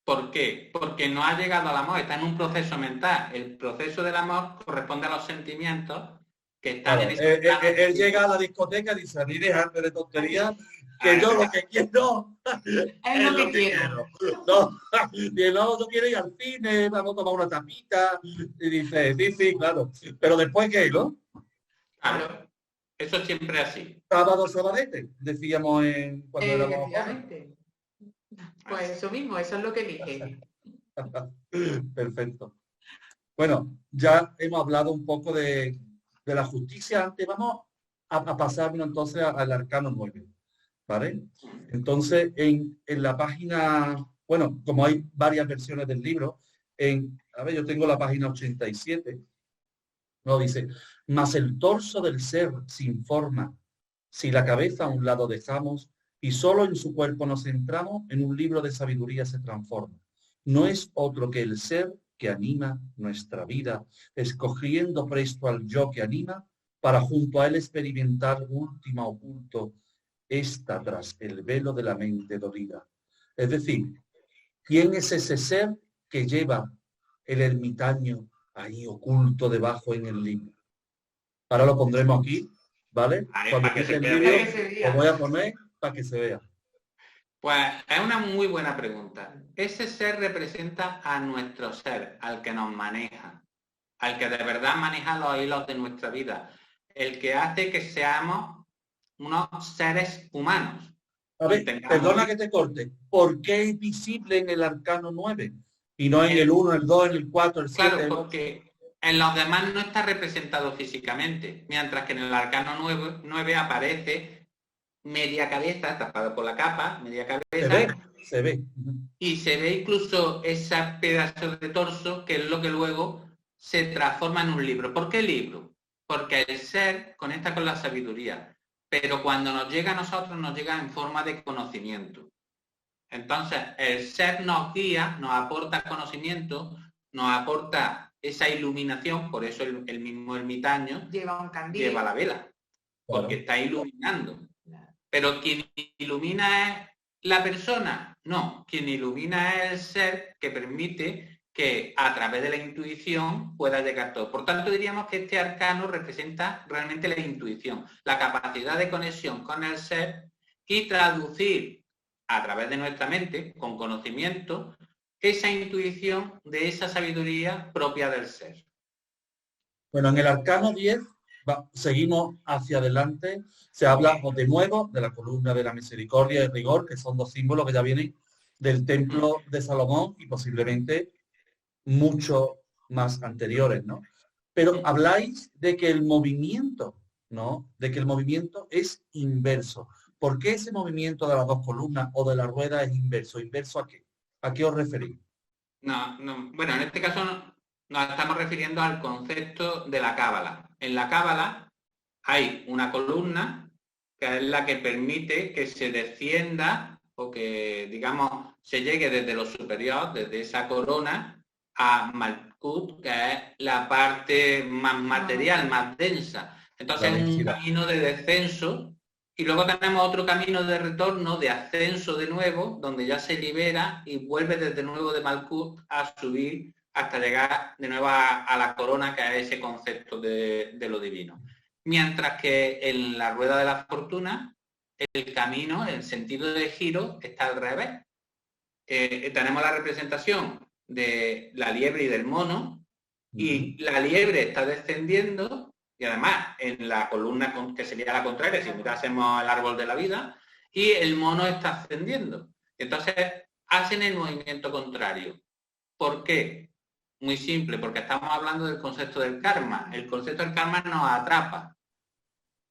¿Por qué? Porque no ha llegado al amor, está en un proceso mental. El proceso del amor corresponde a los sentimientos que están Claro, en ese él llega a la discoteca y dice, a mí dejadme de tonterías, que yo lo que quiero es lo que quiero. No, y no, yo quiero ir al cine, vamos a tomar una tapita. Y dice, sí, claro. Pero después, ¿qué, no? Claro, eso es siempre así. Sábado, sabadete, decíamos cuando éramos Efectivamente. Pues eso mismo, eso es lo que elige. Perfecto. Bueno, ya hemos hablado un poco de la justicia. Antes vamos a pasarnos entonces al arcano 9, ¿vale? Entonces, en la página, bueno, como hay varias versiones del libro, a ver, yo tengo la página 87, no dice, mas el torso del ser sin forma, si la cabeza a un lado dejamos, y solo en su cuerpo nos centramos, en un libro de sabiduría se transforma. No es otro que el ser que anima nuestra vida, escogiendo presto al yo que anima, para junto a él experimentar última oculto, esta tras el velo de la mente dolida. Es decir, ¿quién es ese ser que lleva el ermitaño ahí oculto debajo en el libro? Ahora lo pondremos aquí, ¿vale? Cuando quite el vídeo, lo voy a poner para que se vea. Pues es una muy buena pregunta. Ese ser representa a nuestro ser, al que nos maneja, al que de verdad maneja los hilos de nuestra vida, el que hace que seamos unos seres humanos. A ver, perdona que te corte. ¿Por qué es visible en el arcano 9? Y no en el 1, el 2, en el 4, el 7. Claro, porque en los demás no está representado físicamente, mientras que en el arcano 9 aparece media cabeza, tapado por la capa, media Se cabeza, ve, se ve. y se ve incluso ese pedazo de torso, que es lo que luego se transforma en un libro. ¿Por qué libro? Porque el ser conecta con la sabiduría, pero cuando nos llega a nosotros, nos llega en forma de conocimiento. Entonces, el ser nos guía, nos aporta conocimiento, nos aporta esa iluminación, por eso el mismo ermitaño Lleva un candil. lleva la vela, porque está iluminando. Pero quien ilumina es la persona, no, quien ilumina es el ser que permite que a través de la intuición pueda llegar todo. Por tanto, diríamos que este arcano representa realmente la intuición, la capacidad de conexión con el ser y traducir a través de nuestra mente, con conocimiento, esa intuición de esa sabiduría propia del ser. Bueno, en el arcano 10 seguimos hacia adelante. Se habla de nuevo de la columna de la misericordia y el rigor, que son dos símbolos que ya vienen del templo de Salomón y posiblemente mucho más anteriores, ¿no? Pero habláis de que el movimiento, ¿no? De que el movimiento es inverso. ¿Por qué ese movimiento de las dos columnas o de la rueda es inverso? ¿Inverso a qué? ¿A qué os referís? No, bueno, en este caso nos estamos refiriendo al concepto de la cábala. En la cábala hay una columna que es la que permite que se descienda o que, digamos, se llegue desde lo superior, desde esa corona, a Malkut, que es la parte más material, más densa. Entonces es un camino de descenso y luego tenemos otro camino de retorno, de ascenso de nuevo, donde ya se libera y vuelve desde nuevo de Malkut a subir hasta llegar de nuevo a la corona, que es ese concepto de lo divino. Mientras que en la rueda de la fortuna, el camino, el sentido de giro, está al revés. Tenemos la representación de la liebre y del mono, y la liebre está descendiendo, y además en la columna que sería la contraria, si mirásemos el árbol de la vida, y el mono está ascendiendo. Entonces hacen el movimiento contrario. ¿Por qué? Muy simple, porque estamos hablando del concepto del karma. El concepto del karma nos atrapa.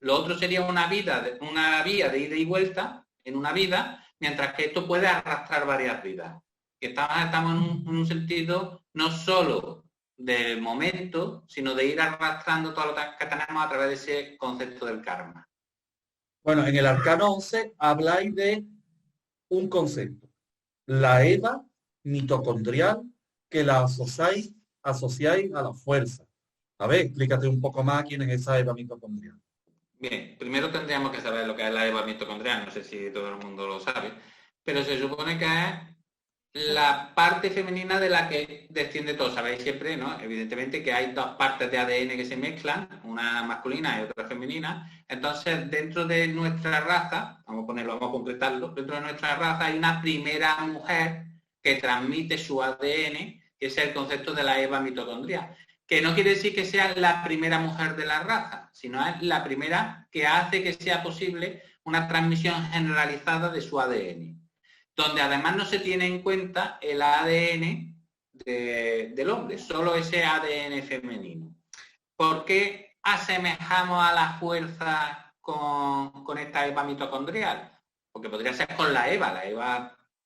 Lo otro sería una vía de ida y vuelta en una vida, mientras que esto puede arrastrar varias vidas. Estamos en un sentido no solo del momento, sino de ir arrastrando todo lo que tenemos a través de ese concepto del karma. Bueno, en el arcano 11 habláis de un concepto, la Eva mitocondrial, que la asociáis a la fuerza. A ver, explícate un poco más quién es esa Eva mitocondrial. Bien, primero tendríamos que saber lo que es la Eva mitocondrial, no sé si todo el mundo lo sabe, pero se supone que es la parte femenina de la que desciende todo. Sabéis siempre, ¿no? Evidentemente que hay dos partes de ADN que se mezclan, una masculina y otra femenina. Entonces, dentro de nuestra raza, vamos a concretarlo, dentro de nuestra raza hay una primera mujer que transmite su ADN, que es el concepto de la Eva mitocondrial. Que no quiere decir que sea la primera mujer de la raza, sino es la primera que hace que sea posible una transmisión generalizada de su ADN. Donde además no se tiene en cuenta el ADN del hombre, solo ese ADN femenino. ¿Por qué asemejamos a la fuerza con esta Eva mitocondrial? Porque podría ser con la Eva,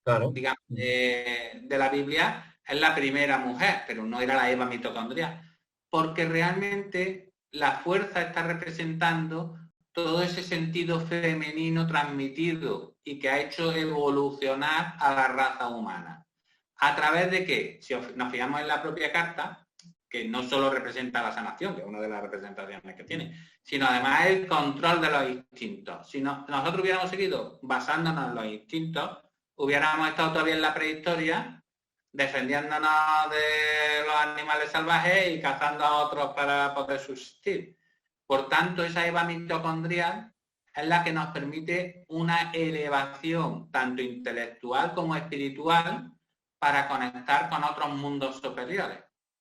claro, digamos, de la Biblia es la primera mujer, pero no era la Eva mitocondrial. Porque realmente la fuerza está representando todo ese sentido femenino transmitido y que ha hecho evolucionar a la raza humana. ¿A través de qué? Si nos fijamos en la propia carta, que no solo representa la sanación, que es una de las representaciones que tiene, sino además el control de los instintos. Si nosotros hubiéramos seguido basándonos en los instintos, hubiéramos estado todavía en la prehistoria defendiéndonos de los animales salvajes y cazando a otros para poder subsistir. Por tanto, esa Eva mitocondrial es la que nos permite una elevación tanto intelectual como espiritual para conectar con otros mundos superiores,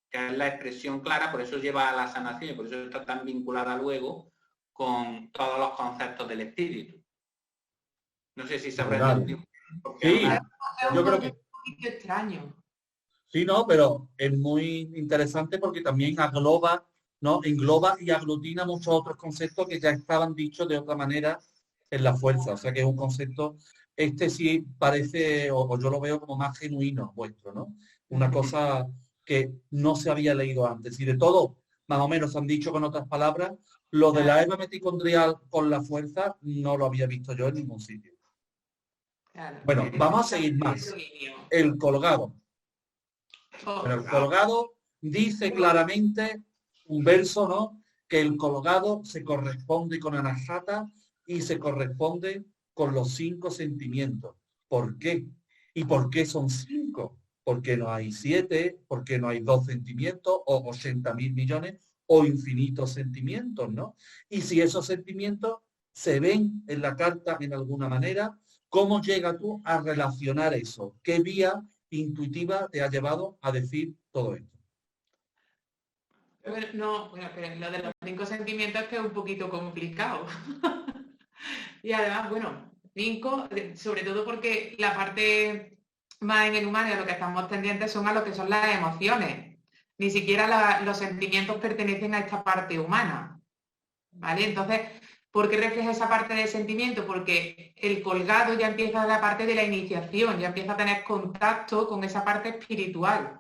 que es la expresión clara, por eso lleva a la sanación y por eso está tan vinculada luego con todos los conceptos del espíritu. No sé si sabrás entendido. Sí, yo creo que... Qué extraño. Sí, no, pero es muy interesante porque también engloba y aglutina muchos otros conceptos que ya estaban dichos de otra manera en la fuerza. O sea que es un concepto, este sí parece, o yo lo veo como más genuino vuestro, ¿no? Una cosa que no se había leído antes. Y de todo, más o menos han dicho con otras palabras, lo de la Eva mitocondrial con la fuerza no lo había visto yo en ningún sitio. Claro. Bueno, vamos a seguir más. El colgado. Bueno, el colgado dice claramente un verso, ¿no? Que el colgado se corresponde con Anahata y se corresponde con los 5 sentimientos. ¿Por qué? ¿Y por qué son 5? ¿Por qué no hay 7? ¿Por qué no hay 2 sentimientos o 80.000 millones o infinitos sentimientos, ¿no? Y si esos sentimientos se ven en la carta en alguna manera, ¿cómo llegas tú a relacionar eso? ¿Qué vía intuitiva te ha llevado a decir todo esto? No, bueno, pero lo de los 5 sentimientos es que es un poquito complicado. Y además, bueno, 5, sobre todo porque la parte más en el humano, a lo que estamos tendientes son a lo que son las emociones. Ni siquiera los sentimientos pertenecen a esta parte humana. ¿Vale? Entonces, ¿por qué refleja esa parte del sentimiento? Porque el colgado ya empieza la parte de la iniciación, ya empieza a tener contacto con esa parte espiritual.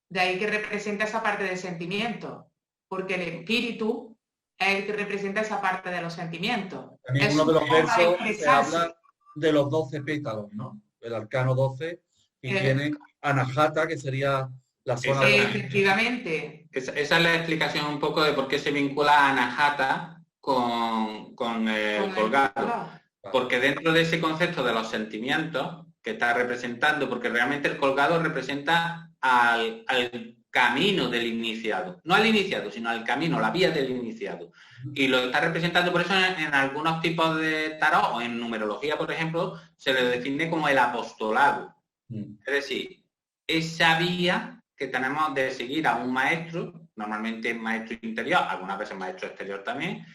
De ahí que representa esa parte del sentimiento, porque el espíritu es el que representa esa parte de los sentimientos. También uno de los versos se habla de los 12 pétalos, ¿no? El arcano 12, y tiene Anahata, que sería la zona de... Efectivamente. Esa es la explicación un poco de por qué se vincula Anahata con el colgado. Porque dentro de ese concepto de los sentimientos que está representando, porque realmente el colgado representa al camino del iniciado. No al iniciado, sino al camino, la vía del iniciado. Y lo está representando, por eso en algunos tipos de tarot o en numerología, por ejemplo, se le define como el apostolado. Es decir, esa vía que tenemos de seguir a un maestro, normalmente maestro interior, algunas veces maestro exterior también,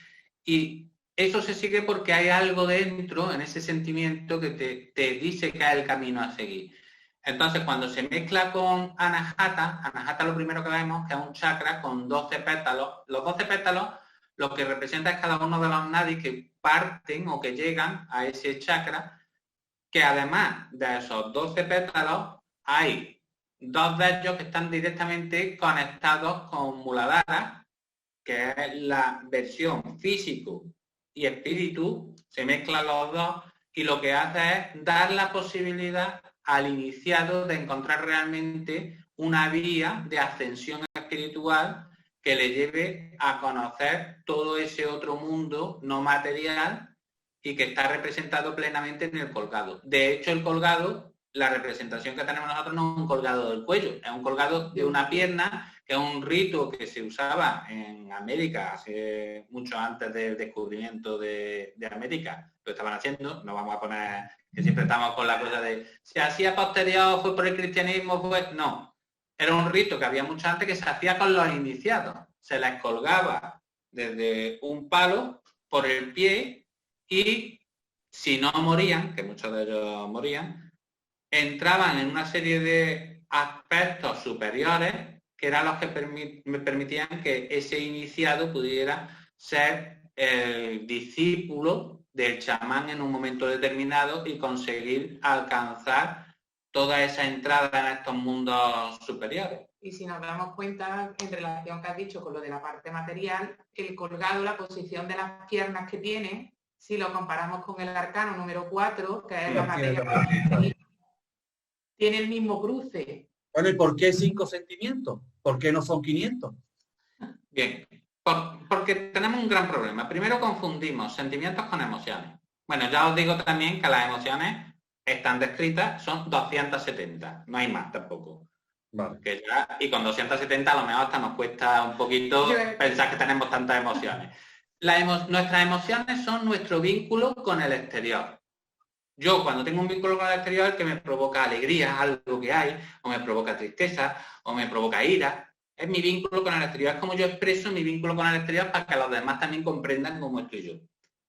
y eso se sigue porque hay algo dentro, en ese sentimiento, que te dice que es el camino a seguir. Entonces, cuando se mezcla con Anahata lo primero que vemos que es un chakra con 12 pétalos. Los 12 pétalos lo que representa es cada uno de los nadis que parten o que llegan a ese chakra, que además de esos 12 pétalos, hay 2 de ellos que están directamente conectados con Muladhara, que es la versión físico y espíritu, se mezclan los dos y lo que hace es dar la posibilidad al iniciado de encontrar realmente una vía de ascensión espiritual que le lleve a conocer todo ese otro mundo no material y que está representado plenamente en el colgado. De hecho, el colgado, la representación que tenemos nosotros no es un colgado del cuello, es un colgado de una pierna, que es un rito que se usaba en América hace mucho antes del descubrimiento de América. Lo estaban haciendo, no vamos a poner que siempre estamos con la cosa de si hacía posterior fue por el cristianismo, pues no. Era un rito que había mucho antes que se hacía con los iniciados. Se les colgaba desde un palo por el pie y si no morían, que muchos de ellos morían, entraban en una serie de aspectos superiores que eran los que permitían que ese iniciado pudiera ser el discípulo del chamán en un momento determinado y conseguir alcanzar toda esa entrada en estos mundos superiores. Y si nos damos cuenta, en relación que has dicho con lo de la parte material, el colgado, la posición de las piernas que tiene, si lo comparamos con el arcano número 4, que es la materia, tiene el mismo cruce. Bueno, ¿y por qué 5 sentimientos? ¿Por qué no son 500? Bien, porque tenemos un gran problema. Primero confundimos sentimientos con emociones. Bueno, ya os digo también que las emociones están descritas, son 270, no hay más tampoco. Vale. Y con 270 a lo mejor hasta nos cuesta un poquito pensar que tenemos tantas emociones. Nuestras emociones son nuestro vínculo con el exterior. Yo cuando tengo un vínculo con el exterior que me provoca alegría, algo que hay, o me provoca tristeza, o me provoca ira, es mi vínculo con el exterior. Es como yo expreso mi vínculo con el exterior para que los demás también comprendan cómo estoy yo.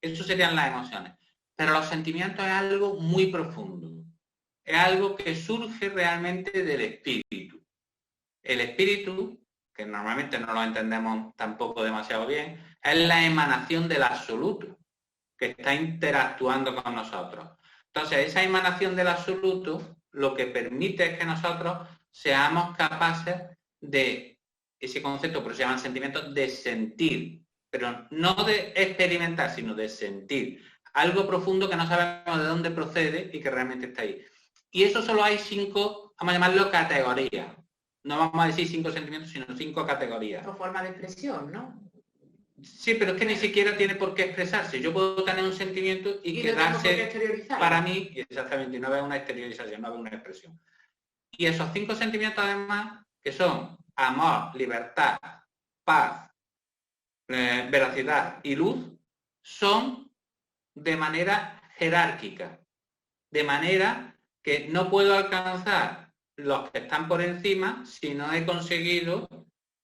Eso serían las emociones. Pero los sentimientos es algo muy profundo. Es algo que surge realmente del espíritu. El espíritu, que normalmente no lo entendemos tampoco demasiado bien, es la emanación del absoluto. que está interactuando con nosotros. Entonces, esa emanación del absoluto lo que permite es que nosotros seamos capaces de, ese concepto, por eso se llaman sentimientos, de sentir, pero no de experimentar, sino de sentir. Algo profundo que no sabemos de dónde procede y que realmente está ahí. Y eso solo hay 5, vamos a llamarlo categorías. No vamos a decir 5 sentimientos, sino 5 categorías. O forma de expresión, ¿no? Sí, pero es que ni siquiera tiene por qué expresarse. Yo puedo tener un sentimiento y quedarse para mí, exactamente, no haber una exteriorización, no haber una expresión. Y esos 5 sentimientos además, que son amor, libertad, paz, veracidad y luz, son de manera jerárquica. De manera que no puedo alcanzar los que están por encima si no he conseguido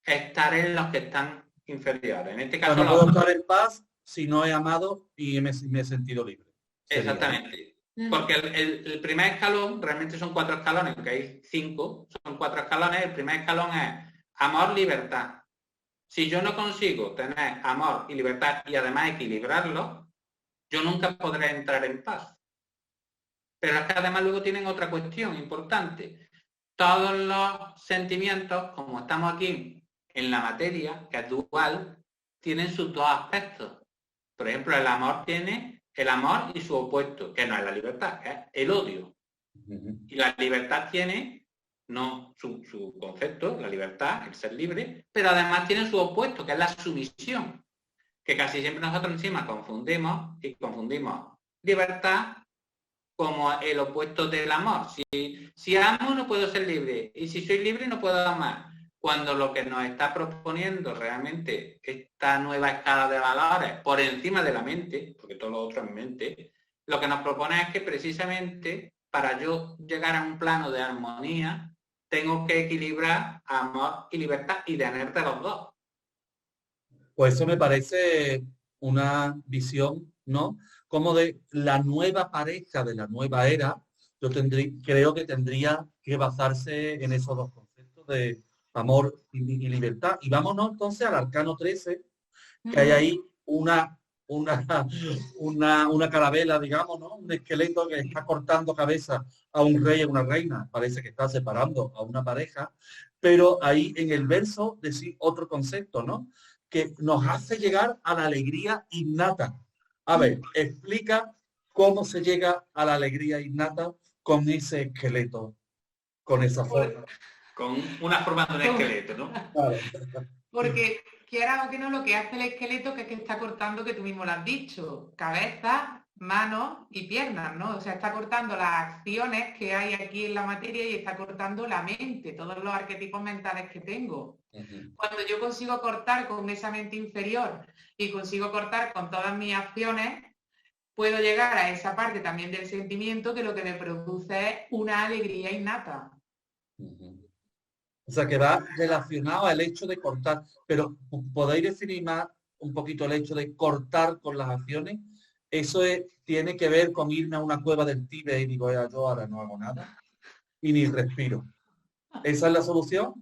estar en los que están inferiores. En este caso, no puedo estar en paz si no he amado y me he sentido libre. Exactamente. Porque el primer escalón, realmente son 4 escalones, que hay 5, son 4 escalones. El primer escalón es amor, libertad. Si yo no consigo tener amor y libertad y además equilibrarlo, yo nunca podré entrar en paz. Pero es que además luego tienen otra cuestión importante. Todos los sentimientos, como estamos aquí en la materia, que es dual, tienen sus 2 aspectos. Por ejemplo, el amor tiene el amor y su opuesto, que no es la libertad, que es el odio. Y la libertad tiene no su concepto, la libertad, el ser libre, pero además tiene su opuesto, que es la sumisión, que casi siempre nosotros encima confundimos libertad como el opuesto del amor. Si amo no puedo ser libre, y si soy libre no puedo amar. Cuando lo que nos está proponiendo realmente esta nueva escala de valores por encima de la mente, porque todo lo otro es mente, lo que nos propone es que precisamente para yo llegar a un plano de armonía tengo que equilibrar amor y libertad y tener de los dos. Pues eso me parece una visión, ¿no? Como de la nueva pareja de la nueva era, creo que tendría que basarse en esos 2 conceptos de amor y libertad. Y vámonos entonces al arcano 13, que hay ahí una carabela, digamos, ¿no? Un esqueleto que está cortando cabeza a un rey y a una reina. Parece que está separando a una pareja, pero ahí en el verso decir otro concepto, ¿no? Que nos hace llegar a la alegría innata. A ver, explica cómo se llega a la alegría innata con ese esqueleto, con esa forma. Con una forma de un esqueleto, ¿no? Claro. Porque quiera o que no, lo que hace el esqueleto, que es que está cortando, que tú mismo lo has dicho, cabeza, manos y piernas, ¿no? O sea, está cortando las acciones que hay aquí en la materia y está cortando la mente, todos los arquetipos mentales que tengo. Cuando yo consigo cortar con esa mente inferior y consigo cortar con todas mis acciones, puedo llegar a esa parte también del sentimiento que lo que me produce es una alegría innata. O sea, que va relacionado al hecho de cortar. Pero, ¿podéis definir más un poquito el hecho de cortar con las acciones? Eso tiene que ver con irme a una cueva del Tíbet y digo, yo ahora no hago nada y ni respiro. ¿Esa es la solución?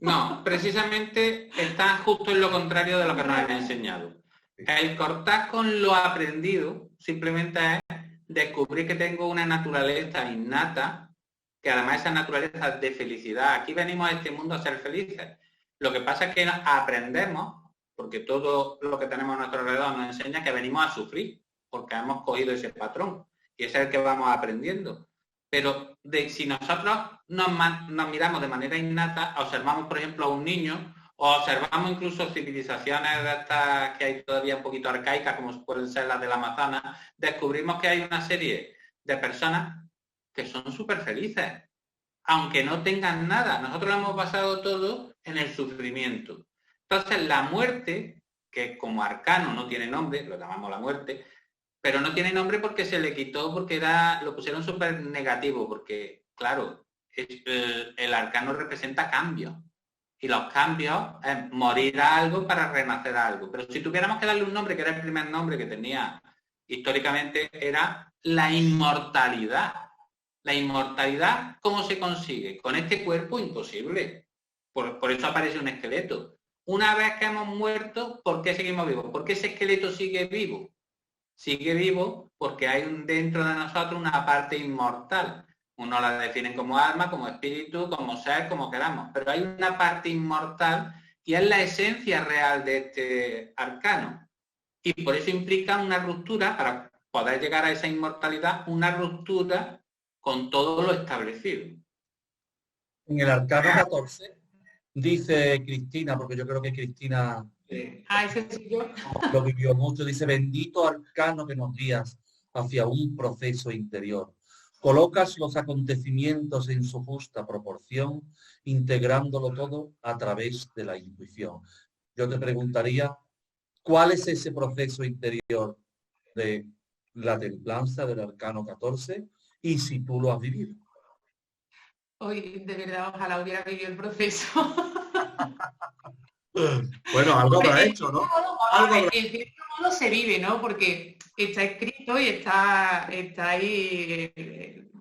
No, precisamente está justo en lo contrario de lo que nos han enseñado. El cortar con lo aprendido simplemente es descubrir que tengo una naturaleza innata, que además esa naturaleza de felicidad. Aquí venimos a este mundo a ser felices. Lo que pasa es que aprendemos, porque todo lo que tenemos a nuestro alrededor nos enseña que venimos a sufrir, porque hemos cogido ese patrón, y ese es el que vamos aprendiendo. Pero si nosotros nos miramos de manera innata, observamos, por ejemplo, a un niño, o observamos incluso civilizaciones de estas que hay todavía un poquito arcaicas, como pueden ser las del Amazonas, descubrimos que hay una serie de personas que son súper felices, aunque no tengan nada. Nosotros lo hemos basado todo en el sufrimiento. Entonces, la muerte, que como arcano no tiene nombre, lo llamamos la muerte, pero no tiene nombre porque se le quitó, porque lo pusieron súper negativo, porque, claro, el arcano representa cambios. Y los cambios es morir a algo para renacer a algo. Pero si tuviéramos que darle un nombre, que era el primer nombre que tenía históricamente, era la inmortalidad. La inmortalidad, ¿cómo se consigue? Con este cuerpo imposible. Por eso aparece un esqueleto. una vez que hemos muerto, ¿por qué seguimos vivos? ¿Por qué ese esqueleto sigue vivo? Sigue vivo porque hay dentro de nosotros una parte inmortal. Uno la definen como alma, como espíritu, como ser, como queramos. Pero hay una parte inmortal y es la esencia real de este arcano. Y por eso implica una ruptura, para poder llegar a esa inmortalidad, una ruptura con todo lo establecido. En el arcano 14 dice Cristina, porque yo creo que Cristina Ese sí yo. lo vivió mucho, dice, bendito arcano que nos guías hacia un proceso interior. Colocas los acontecimientos en su justa proporción, integrándolo todo a través de la intuición. Yo te preguntaría, ¿cuál es ese proceso interior de la templanza del arcano 14? Y si tú lo has vivido. Hoy, de verdad, ojalá hubiera vivido el proceso. Bueno, algo habrá hecho, ¿no? En cierto modo se vive, ¿no? Porque está escrito y está ahí,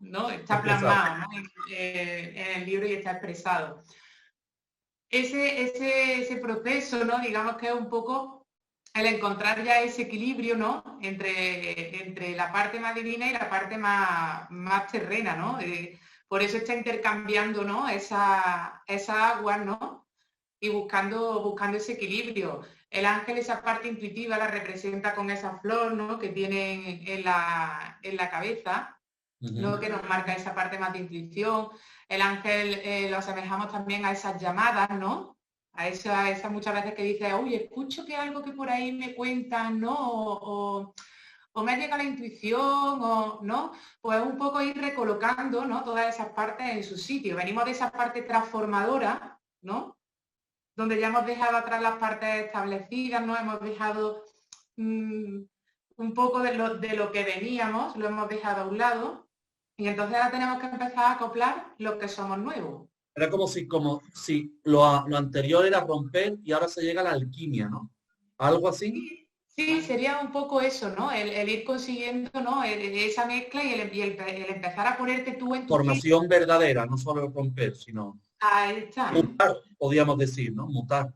¿no? Está plasmado, ¿no? En el libro y está expresado. Ese proceso, ¿no? Digamos que es un poco el encontrar ya ese equilibrio, ¿no? Entre la parte más divina y la parte más terrena, ¿no? Por eso está intercambiando, ¿no? Esa agua, ¿no? Y buscando ese equilibrio. El ángel, esa parte intuitiva, la representa con esa flor, ¿no? Que tienen en la cabeza, ¿no? Que nos marca esa parte más de intuición. El ángel lo asemejamos también a esas llamadas, ¿no? A esa muchas veces que dice, uy, escucho que algo que por ahí me cuentan, ¿no? O me llega la intuición, o no, pues un poco ir recolocando, ¿no? Todas esas partes en su sitio. Venimos de esa parte transformadora, ¿no? Donde ya hemos dejado atrás las partes establecidas, ¿no? Hemos dejado un poco de lo que veníamos, lo hemos dejado a un lado, y entonces ahora tenemos que empezar a acoplar lo que somos nuevos. Era como si lo anterior era romper y ahora se llega a la alquimia, ¿no? ¿Algo así? Sí, sería un poco eso, ¿no? El ir consiguiendo, ¿no? Esa mezcla y el empezar a ponerte tú en tu Formación verdadera, no solo romper, sino ahí está. mutar, podríamos decir, ¿no? Mutar.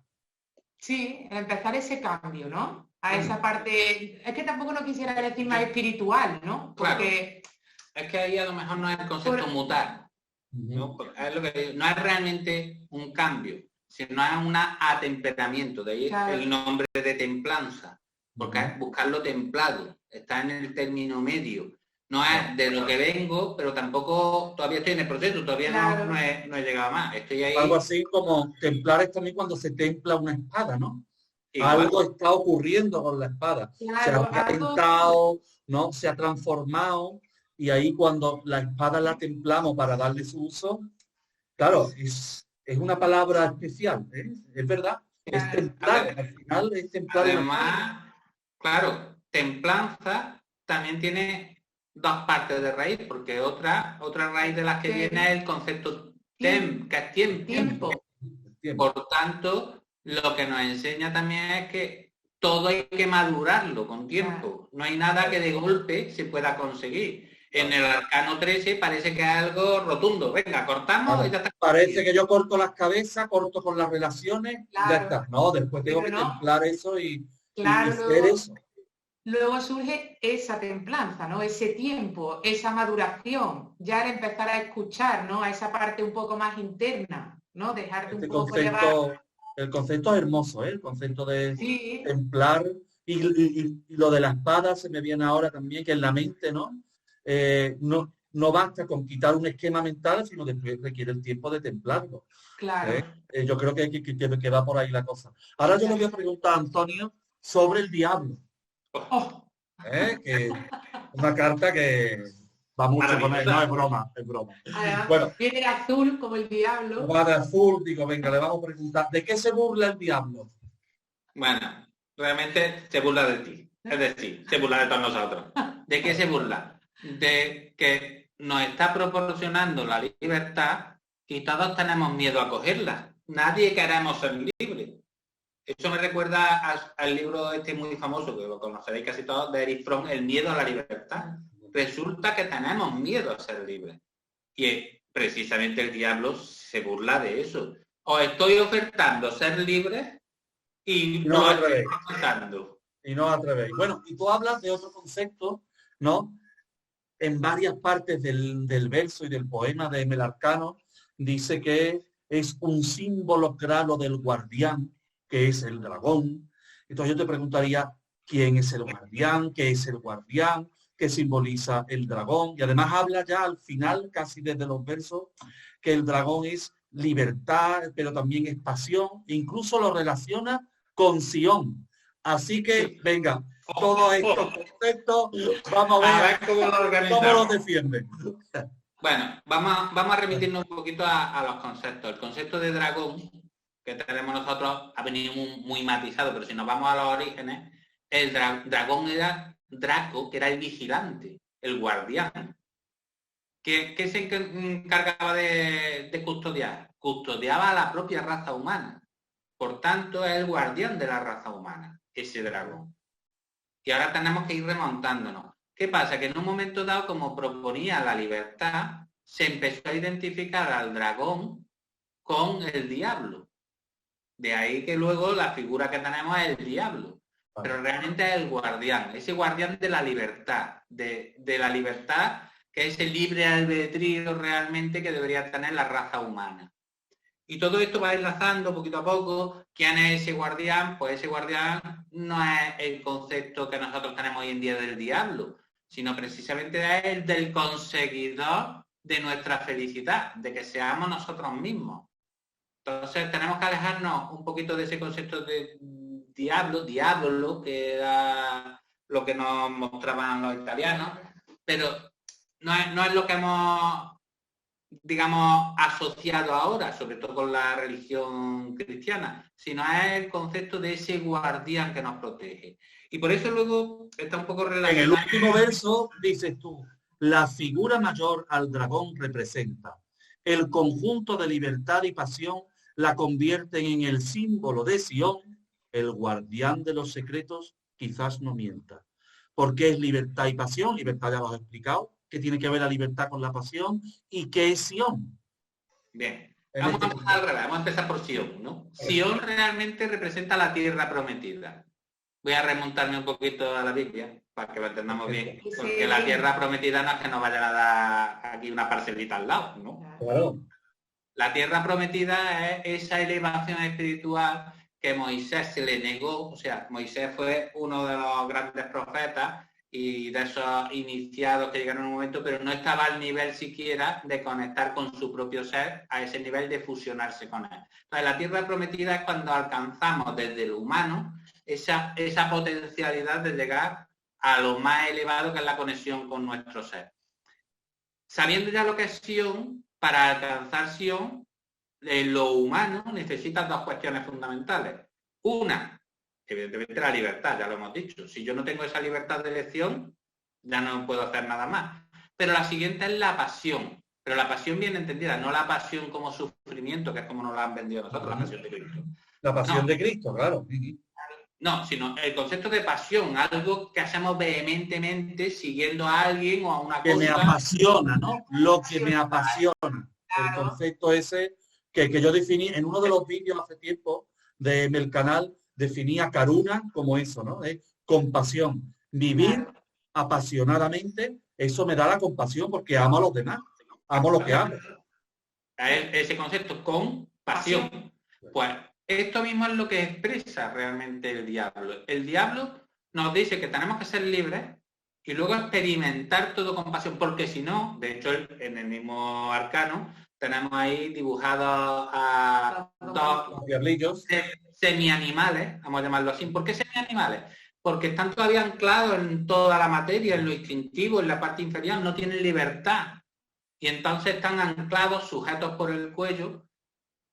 Sí, empezar ese cambio, ¿no? A esa parte, es que tampoco no quisiera decir más espiritual, ¿no? Porque es que ahí a lo mejor no es el concepto mutar, ¿no? Es lo que digo, no es realmente un cambio, sino es un atemperamiento, de ahí el nombre de templanza, porque es buscar lo templado, está en el término medio. No es de lo que vengo, pero tampoco todavía estoy en el proceso, todavía no he llegado más. Estoy ahí. Algo así como templar es también cuando se templa una espada, ¿no? Igual. Algo está ocurriendo con la espada. Claro, se ha calentado, ¿no? Se ha transformado, y ahí cuando la espada la templamos para darle su uso, claro, es una palabra especial, ¿eh? Es verdad. Es templar, al final es templar. Además, claro, templanza también tiene dos partes de raíz, porque otra raíz de las que viene es el concepto que es tiempo. Por tanto, lo que nos enseña también es que todo hay que madurarlo con tiempo. No hay nada que de golpe se pueda conseguir. En el arcano 13 parece que es algo rotundo. Venga, cortamos y ya está. Parece que yo corto las cabezas, corto con las relaciones, ya está. No, después tengo que templar eso y hacer eso. Luego surge esa templanza, ¿no? Ese tiempo, esa maduración, ya al empezar a escuchar, ¿no? A esa parte un poco más interna, ¿no? Dejarte un poco llevar. El concepto es hermoso, ¿eh? El concepto de templar. Y lo de la espada se me viene ahora también, que en la mente, ¿no? No basta con quitar un esquema mental, sino después requiere el tiempo de templarlo. Claro. Yo creo que va por ahí la cosa. Ahora yo le voy a preguntar a Antonio sobre el diablo. Que una carta que va mucho con él, no es broma, es broma. Bueno, viene de azul como el diablo. Va de azul, digo, venga, le vamos a preguntar, ¿de qué se burla el diablo? Bueno, realmente se burla de ti, es decir, se burla de todos nosotros. ¿De qué se burla? De que nos está proporcionando la libertad y todos tenemos miedo a cogerla. Nadie queremos ser libres. Eso me recuerda al libro este muy famoso, que lo conoceréis casi todos, de Erich Fromm, El miedo a la libertad. Resulta que tenemos miedo a ser libres. Y precisamente el diablo se burla de eso. Os estoy ofertando ser libres y no lo al revés. estoy contando. Y no al revés. Bueno, y tú hablas de otro concepto, ¿no? En varias partes del verso y del poema de Melarcano, dice que es un símbolo claro del guardián, que es el dragón. Entonces yo te preguntaría, ¿quién es el guardián? ¿Qué es el guardián? ¿Qué simboliza el dragón? Y además habla ya al final, casi desde los versos, que el dragón es libertad, pero también es pasión, e incluso lo relaciona con Sion. Así que, venga, todos estos conceptos, vamos a ver cómo los defienden. Bueno, vamos a remitirnos un poquito a los conceptos. El concepto de dragón que tenemos nosotros ha venido muy matizado, pero si nos vamos a los orígenes, el dragón era Draco, que era el vigilante, el guardián. ¿Qué se encargaba de custodiar? Custodiaba a la propia raza humana. Por tanto, es el guardián de la raza humana, ese dragón. Y ahora tenemos que ir remontándonos. ¿Qué pasa? Que en un momento dado, como proponía la libertad, se empezó a identificar al dragón con el diablo. De ahí que luego la figura que tenemos es el diablo. Pero realmente es el guardián, ese guardián de la libertad, de la libertad, que es el libre albedrío realmente que debería tener la raza humana. Y todo esto va enlazando poquito a poco. ¿Quién es ese guardián? Pues ese guardián no es el concepto que nosotros tenemos hoy en día del diablo, sino precisamente es el del conseguidor de nuestra felicidad, de que seamos nosotros mismos. Entonces tenemos que alejarnos un poquito de ese concepto de diablo, que era lo que nos mostraban los italianos, pero no es lo que hemos, digamos, asociado ahora, sobre todo con la religión cristiana, sino es el concepto de ese guardián que nos protege. Y por eso luego está un poco relacionado. En el último verso dices tú, la figura mayor al dragón representa. El conjunto de libertad y pasión la convierten en el símbolo de Sion. El guardián de los secretos quizás no mienta. ¿Por qué es libertad y pasión? Libertad ya lo has explicado. ¿Qué tiene que ver la libertad con la pasión? ¿Y qué es Sion? Bien, vamos a empezar por Sion, ¿no? Sion realmente representa la tierra prometida. Voy a remontarme un poquito a la Biblia para que lo entendamos bien, porque la tierra prometida no es que nos vayan a dar aquí una parcelita al lado, ¿no? Claro. La tierra prometida es esa elevación espiritual que Moisés se le negó. O sea, Moisés fue uno de los grandes profetas y de esos iniciados que llegaron en un momento, pero no estaba al nivel siquiera de conectar con su propio ser, a ese nivel de fusionarse con él. Entonces, la tierra prometida es cuando alcanzamos desde lo humano esa potencialidad de llegar a lo más elevado, que es la conexión con nuestro ser. Sabiendo ya lo que es Sion, para alcanzar Sion, lo humano necesita dos cuestiones fundamentales. Una, evidentemente la libertad, ya lo hemos dicho. Si yo no tengo esa libertad de elección, ya no puedo hacer nada más. Pero la siguiente es la pasión. Pero la pasión bien entendida, no la pasión como sufrimiento, que es como nos la han vendido nosotros, la pasión de Cristo. La pasión de Cristo, claro. No, sino el concepto de pasión, algo que hacemos vehementemente siguiendo a alguien o a una cosa. Que me apasiona, ¿no? Lo que me apasiona. El concepto ese que yo definí en uno de los vídeos hace tiempo del canal, definía Karuna como eso, ¿no? Compasión. Vivir apasionadamente, eso me da la compasión porque amo a los demás. Amo lo que amo. Ese concepto, con pasión. Pues esto mismo es lo que expresa realmente el diablo. El diablo nos dice que tenemos que ser libres y luego experimentar todo con pasión, porque si no, de hecho en el mismo arcano tenemos ahí dibujados a dos diablillos semi-animales, vamos a llamarlo así. ¿Por qué semi-animales? Porque están todavía anclados en toda la materia, en lo instintivo, en la parte inferior, no tienen libertad. Y entonces están anclados, sujetos por el cuello,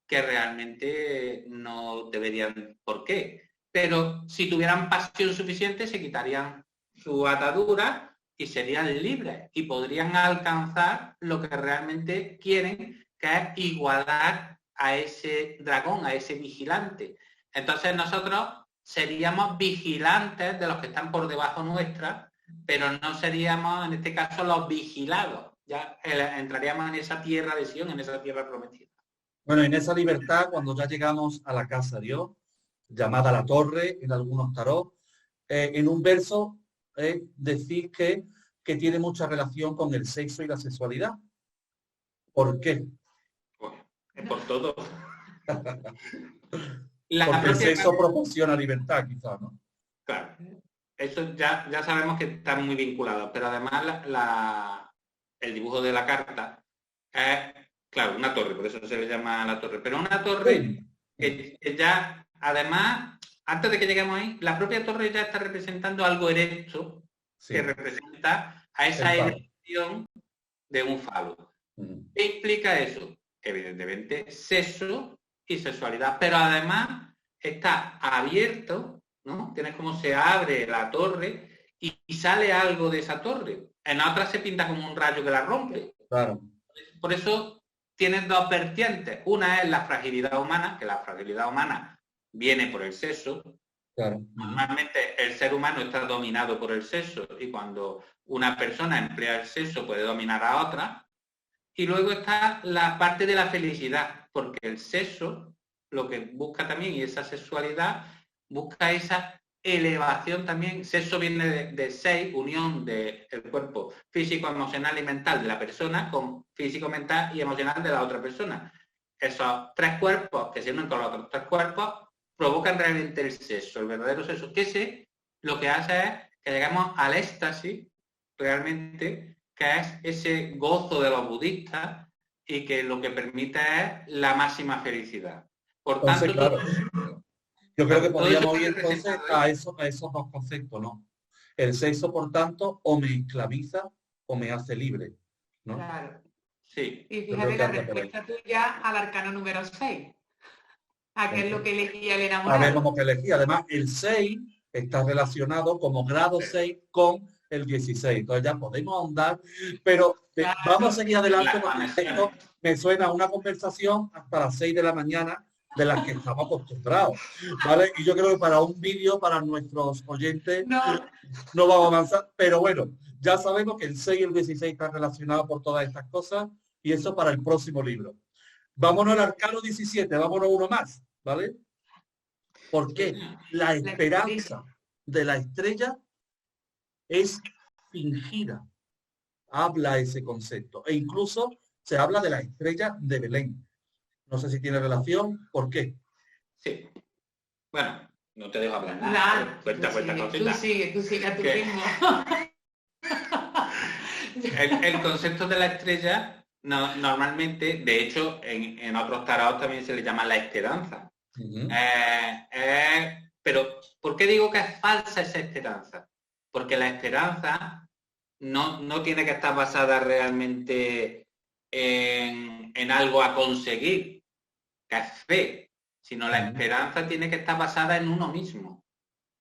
que realmente no deberían, ¿por qué? Pero si tuvieran pasión suficiente se quitarían su atadura y serían libres y podrían alcanzar lo que realmente quieren, que es igualar a ese dragón, a ese vigilante. Entonces nosotros seríamos vigilantes de los que están por debajo nuestra, pero no seríamos en este caso los vigilados. Ya entraríamos en esa tierra de Sion, en esa tierra prometida. Bueno, en esa libertad, cuando ya llegamos a la casa de Dios, llamada la torre en algunos tarot. En un verso decís que tiene mucha relación con el sexo y la sexualidad. ¿Por qué? Pues, es por todo. Porque el sexo proporciona libertad, quizás, ¿no? Claro. Eso ya sabemos que está muy vinculado, pero además el dibujo de la carta es, claro, una torre, por eso se le llama la torre, pero una torre que ya, además, antes de que lleguemos ahí, la propia torre ya está representando algo erecto, que representa a esa erección de un falo. ¿Qué implica eso? Evidentemente, sexo y sexualidad, pero además está abierto, ¿no? Tienes como se abre la torre y sale algo de esa torre. En otra se pinta como un rayo que la rompe. Claro. Por eso tienes dos vertientes. Una es la fragilidad humana, que la fragilidad humana viene por el sexo. Claro. Normalmente el ser humano está dominado por el sexo y cuando una persona emplea el sexo puede dominar a otra. Y luego está la parte de la felicidad, porque el sexo lo que busca también, y esa sexualidad, busca esa elevación también. Sexo viene de seis, unión del cuerpo físico, emocional y mental de la persona con físico, mental y emocional de la otra persona. Esos tres cuerpos que se unen con los otros tres cuerpos provocan realmente el sexo, el verdadero sexo, que lo que hace es que llegamos al éxtasis realmente, que es ese gozo de los budistas y que lo que permite es la máxima felicidad. Por tanto, claro, yo creo que podríamos ir entonces a esos dos conceptos, ¿no? El sexo, por tanto, o me esclaviza o me hace libre, ¿no? Claro. Sí. Y fíjate la respuesta tuya al arcano número 6. ¿A qué es lo que elegía el enamorado? A ver cómo que elegí. Además, el 6 está relacionado como grado 6 con el 16. Entonces ya podemos ahondar, pero vamos a seguir adelante porque esto me suena a una conversación hasta las 6 de la mañana de las que estamos acostumbrados, ¿vale? Y yo creo que para un vídeo, para nuestros oyentes, no vamos a avanzar, pero bueno, ya sabemos que el 6 y el 16 están relacionados por todas estas cosas y eso para el próximo libro. Vámonos al arcano 17, vámonos uno más, ¿vale? Porque la esperanza de la estrella es fingida. Habla ese concepto. E incluso se habla de la estrella de Belén. No sé si tiene relación. ¿Por qué? Sí. Bueno, no te dejo hablar nada. Cuenta cosita. Tú sigue a tu ritmo. El concepto de la estrella, normalmente, de hecho, en otros taraos también se le llama la esperanza. Pero, ¿por qué digo que es falsa esa esperanza? Porque la esperanza no tiene que estar basada realmente en algo a conseguir, que es fe, sino la esperanza tiene que estar basada en uno mismo.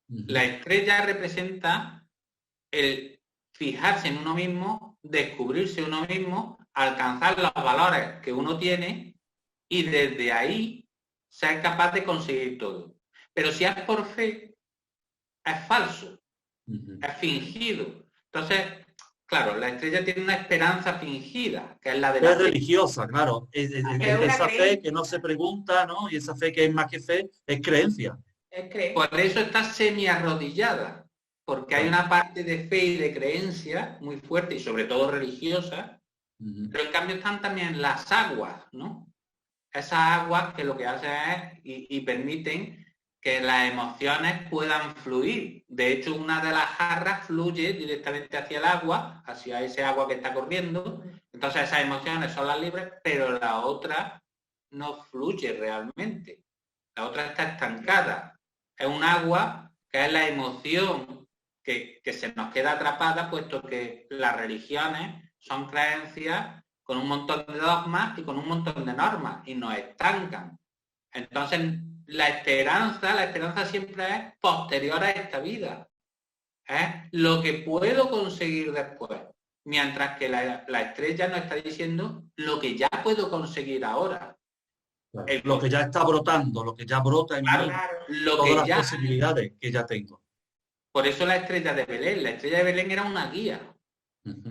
La estrella representa el fijarse en uno mismo, descubrirse uno mismo, alcanzar los valores que uno tiene y desde ahí ser capaz de conseguir todo. Pero si es por fe, es falso, es fingido. Entonces, claro, la estrella tiene una esperanza fingida, que es la de la fe. Religiosa, claro. Es esa fe que no se pregunta, ¿no? Y esa fe que es más que fe, es creencia. Por eso está semi-arrodillada, porque hay una parte de fe y de creencia muy fuerte y sobre todo religiosa, pero en cambio están también las aguas, ¿no? Esas aguas que lo que hacen es y permiten que las emociones puedan fluir. De hecho, una de las jarras fluye directamente hacia el agua, hacia ese agua que está corriendo. Entonces esas emociones son las libres, pero la otra no fluye realmente. La otra está estancada. Es un agua que es la emoción que se nos queda atrapada, puesto que las religiones son creencias con un montón de dogmas y con un montón de normas y nos estancan. Entonces, la esperanza siempre es posterior a esta vida. Es lo que puedo conseguir después. Mientras que la estrella nos está diciendo lo que ya puedo conseguir ahora. Lo que ya está brotando, lo que ya brota en mí, todas las posibilidades que ya tengo. Por eso la estrella de Belén. La estrella de Belén era una guía.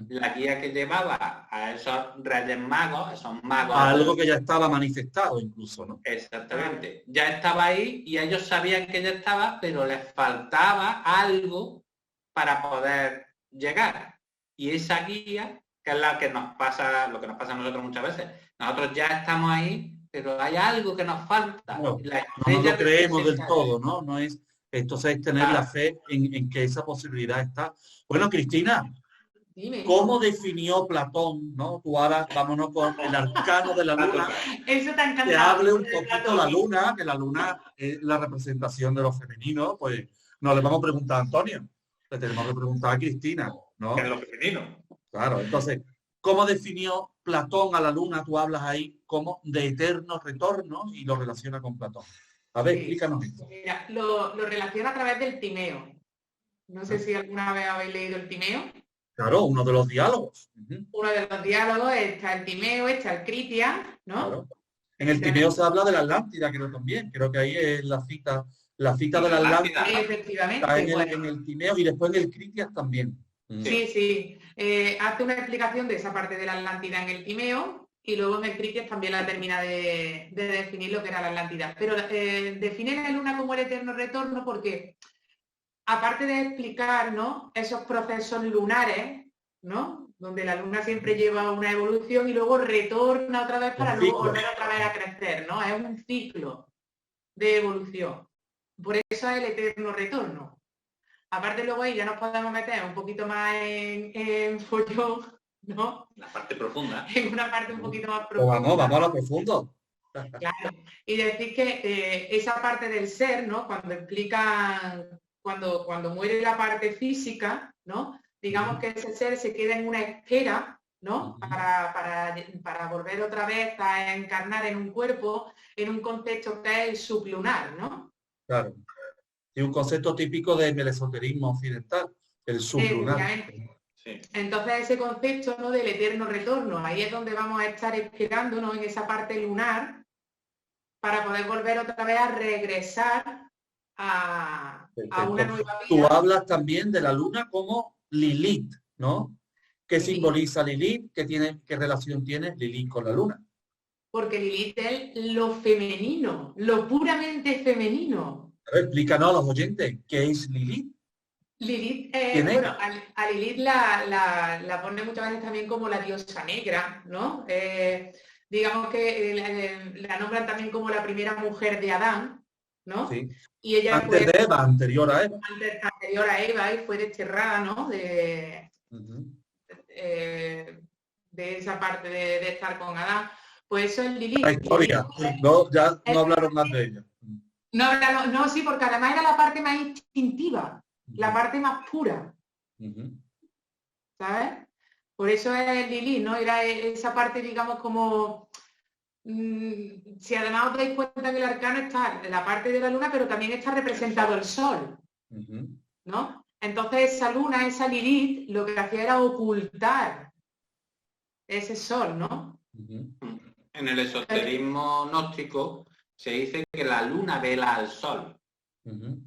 La guía que llevaba a esos reyes magos, esos magos... Algo que ya estaba manifestado incluso, ¿no? Exactamente. Ya estaba ahí y ellos sabían que ya estaba, pero les faltaba algo para poder llegar. Y esa guía, que es la que nos pasa, lo que nos pasa a nosotros muchas veces. Nosotros ya estamos ahí, pero hay algo que nos falta. No, no lo creemos del todo, ¿no? No es, entonces es tener la fe en que esa posibilidad está. Bueno, Cristina, Dime. ¿cómo definió Platón, no? Tú ahora vámonos con el arcano de la luna. Eso te ha encantado. Que hable un poquito la luna, que la luna es la representación de lo femenino, pues no le vamos a preguntar a Antonio, le tenemos que preguntar a Cristina, ¿no? Que es lo femenino. Claro, entonces, ¿cómo definió Platón a la luna? Tú hablas ahí como de eterno retorno y lo relaciona con Platón. A ver, explícanos esto. Mira, lo relaciona a través del Timeo. No sé si alguna vez habéis leído el Timeo. Claro, uno de los diálogos. Uno de los diálogos está el Timeo, está el Critias, ¿no? Claro. En el Timeo se habla de la Atlántida, creo también. Creo que ahí es la cita de la Atlántida. Efectivamente. Está en el Timeo y después en el Critias también. Sí. Hace una explicación de esa parte de la Atlántida en el Timeo y luego en el Critias también la termina de definir lo que era la Atlántida. Pero define la luna como el eterno retorno porque, aparte de explicar, ¿no?, esos procesos lunares, ¿no?, donde la luna siempre lleva una evolución y luego retorna otra vez para luego volver otra vez a crecer, ¿no? Es un ciclo de evolución. Por eso es el eterno retorno. Aparte luego ahí ya nos podemos meter un poquito más en follón, ¿no? La parte profunda. En una parte un poquito más profunda. Vamos a lo profundo. Claro. Y decir que esa parte del ser, ¿no?, cuando explican, cuando muere la parte física, ¿no?, digamos que ese ser se queda en una espera, ¿no?, para volver otra vez a encarnar en un cuerpo, en un concepto que es el sublunar, ¿no? Claro. Y un concepto típico del esoterismo occidental, el sublunar. Sí. Entonces ese concepto, ¿no?, del eterno retorno, ahí es donde vamos a estar esperándonos en esa parte lunar para poder volver otra vez a regresar a una nueva vida. Tú hablas también de la luna como Lilith, ¿no? ¿Qué simboliza Lilith? ¿Qué relación tiene Lilith con la luna? Porque Lilith es lo femenino, lo puramente femenino. A ver, explícanos a los oyentes, ¿qué es Lilith? Lilith, bueno, a Lilith la pone muchas veces también como la diosa negra, ¿no? Digamos que la nombran también como la primera mujer de Adán, ¿no? Sí. Y ella antes de Eva, anterior a Eva. Anterior a Eva, y fue desterrada, ¿no?, de esa parte de estar con Adán. Pues eso es Lilith. La historia, no, ya no hablaron más de ella. No, sí, porque además era la parte más instintiva, la parte más pura. ¿Sabes? Por eso es Lilith, ¿no? Era esa parte, digamos, como... si además os dais cuenta que el arcano está en la parte de la luna, pero también está representado el sol, ¿no? Entonces esa luna, esa Lilith, lo que hacía era ocultar ese sol, ¿no? En el esoterismo gnóstico se dice que la luna vela al sol.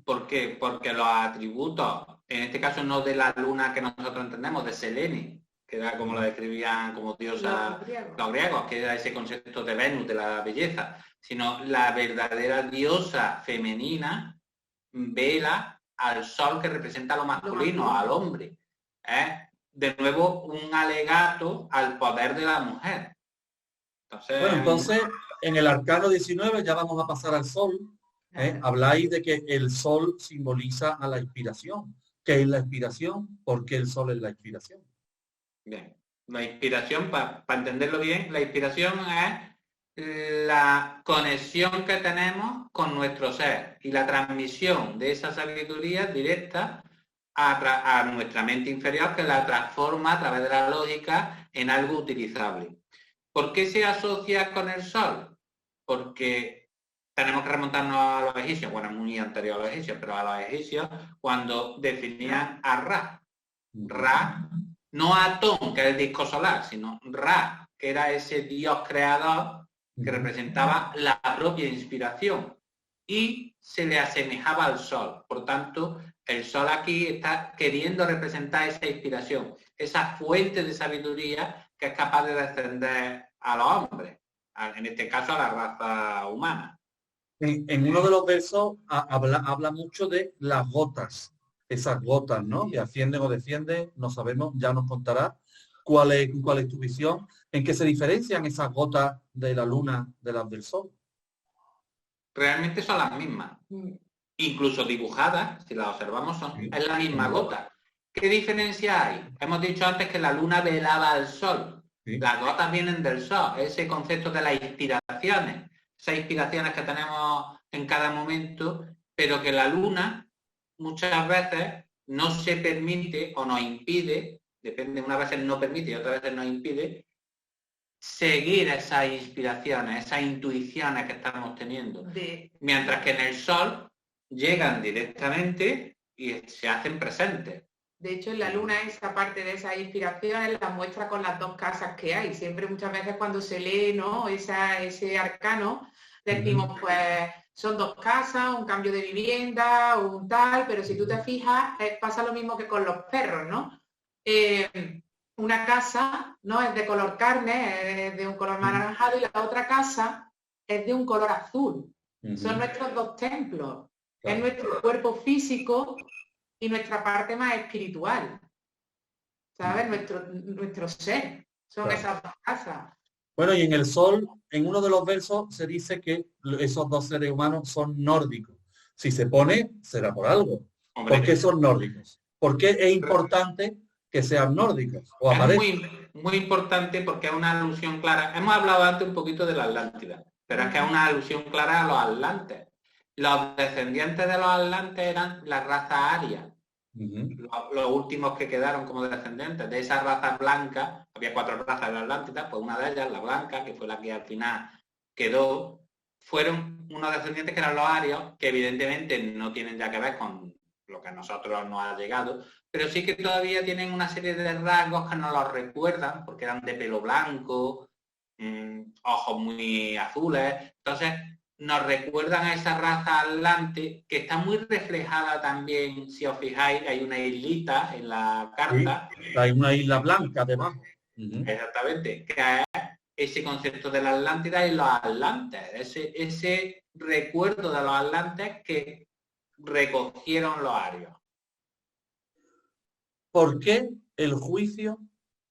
¿Por qué? Porque los atributos, en este caso no de la luna que nosotros entendemos, de Selene, que era como la describían como diosa los griegos, que era ese concepto de Venus, de la belleza, sino la verdadera diosa femenina vela al sol, que representa lo masculino, al hombre. De nuevo, un alegato al poder de la mujer. Entonces, en el arcano 19 ya vamos a pasar al sol. Habláis de que el sol simboliza a la inspiración. ¿Qué es la inspiración? ¿Por qué el sol es la inspiración? Bien, la inspiración, para entenderlo bien, la inspiración es la conexión que tenemos con nuestro ser y la transmisión de esa sabiduría directa a nuestra mente inferior, que la transforma a través de la lógica en algo utilizable. ¿Por qué se asocia con el sol? Porque tenemos que remontarnos a los egipcios, bueno, muy anterior a los egipcios, pero a los egipcios, cuando definían a Ra. Ra, no Atón, que es el disco solar, sino Ra, que era ese dios creador que representaba la propia inspiración y se le asemejaba al sol. Por tanto, el sol aquí está queriendo representar esa inspiración. esa fuente de sabiduría que es capaz de descender a los hombres, en este caso a la raza humana. En uno de los versos habla mucho de las gotas, esas gotas, ¿no? Que ascienden o descienden, no sabemos, ya nos contará cuál es tu visión, en qué se diferencian esas gotas de la luna de las del sol. Realmente son las mismas. Incluso dibujadas, si las observamos, es la misma gota. ¿Qué diferencia hay? Hemos dicho antes que la luna velaba al sol. Sí. Las gotas vienen del sol, ese concepto de las inspiraciones, esas inspiraciones que tenemos en cada momento, pero que la luna muchas veces no se permite o nos impide, depende, unas veces no permite y otras veces nos impide, seguir esas inspiraciones, esas intuiciones que estamos teniendo. Mientras que en el sol llegan directamente y se hacen presentes. De hecho, en la luna esa parte de esas inspiraciones la muestra con las dos casas que hay. Siempre muchas veces cuando se lee, ¿no?, ese arcano, decimos, pues son dos casas, un cambio de vivienda, un tal, pero si tú te fijas, pasa lo mismo que con los perros, ¿no? Una casa, ¿no?, es de color carne, es de un color más anaranjado, y la otra casa es de un color azul. Son nuestros dos templos. Claro. Es nuestro cuerpo físico y nuestra parte más espiritual. ¿Sabes? Nuestro ser. Son claro. Esas dos casas. Bueno, y en el sol, en uno de los versos, se dice que esos dos seres humanos son nórdicos. Si se pone, será por algo. Hombre, ¿por qué son nórdicos? ¿Por qué es importante que sean nórdicos? ¿O es muy importante porque es una alusión clara. Hemos hablado antes un poquito de la Atlántida, pero es que es una alusión clara a los atlantes. Los descendientes de los atlantes eran la raza aria. Los últimos que quedaron como descendientes de esa raza blanca, había 4 razas en la Atlántida, pues una de ellas, la blanca, que fue la que al final quedó, fueron unos descendientes que eran los arios, que evidentemente no tienen ya que ver con lo que a nosotros nos ha llegado, pero sí que todavía tienen una serie de rasgos que nos los recuerdan, porque eran de pelo blanco, ojos muy azules, entonces nos recuerdan a esa raza atlante que está muy reflejada también, si os fijáis, hay una islita en la carta. Sí, hay una isla blanca debajo. Exactamente, que es ese concepto de la Atlántida y los atlantes, ese recuerdo de los atlantes que recogieron los arios. ¿Por qué el juicio,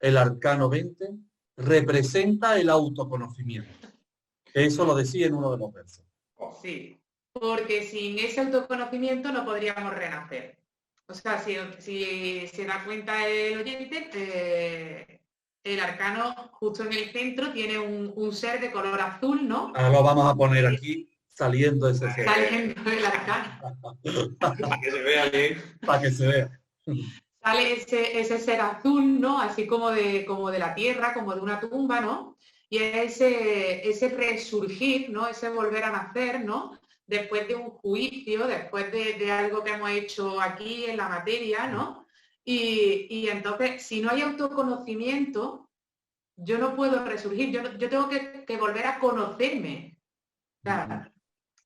el arcano 20, representa el autoconocimiento? Eso lo decía en uno de los versos. Sí, porque sin ese autoconocimiento no podríamos renacer. O sea, si se da cuenta el oyente, el arcano justo en el centro tiene un ser de color azul, ¿no? Ahora lo vamos a poner aquí, saliendo ese ser. Saliendo el arcano. Para que se vea bien. Para que se vea. Sale ese ser azul, ¿no? Así como de la tierra, como de una tumba, ¿no? Y ese resurgir, ¿no? Ese volver a nacer, ¿no? Después de un juicio, después de algo que hemos hecho aquí en la materia, ¿no? Y entonces, si no hay autoconocimiento, yo no puedo resurgir, yo tengo que volver a conocerme. O sea,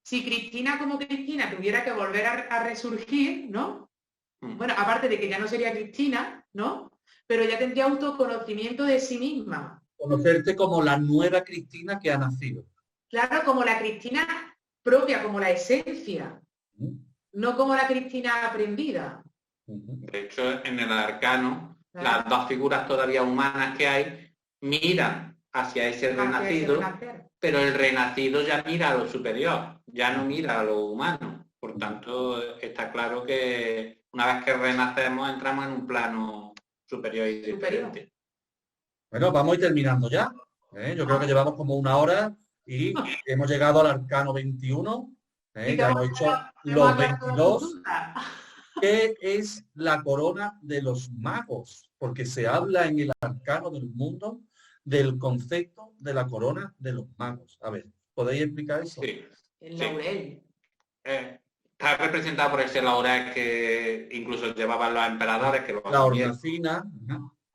si Cristina como Cristina tuviera que volver a resurgir, ¿no? Bueno, aparte de que ya no sería Cristina, ¿no? Pero ya tendría autoconocimiento de sí misma. Conocerte como la nueva Cristina que ha nacido. Claro, como la Cristina propia, como la esencia, no como la Cristina aprendida. De hecho, en el arcano, las dos figuras todavía humanas que hay miran hacia ese renacido, pero el renacido ya mira a lo superior, ya no mira a lo humano. Por tanto, está claro que una vez que renacemos entramos en un plano superior y diferente. Bueno, vamos a ir terminando ya. Yo creo que llevamos como 1 hora y hemos llegado al arcano 21. Ya hemos hecho los 22. ¿Qué es la corona de los magos? Porque se habla en el arcano del mundo del concepto de la corona de los magos. A ver, ¿podéis explicar eso? Sí. El laurel. Está representado por ese laurel que incluso llevaban los emperadores. Que la hornacina,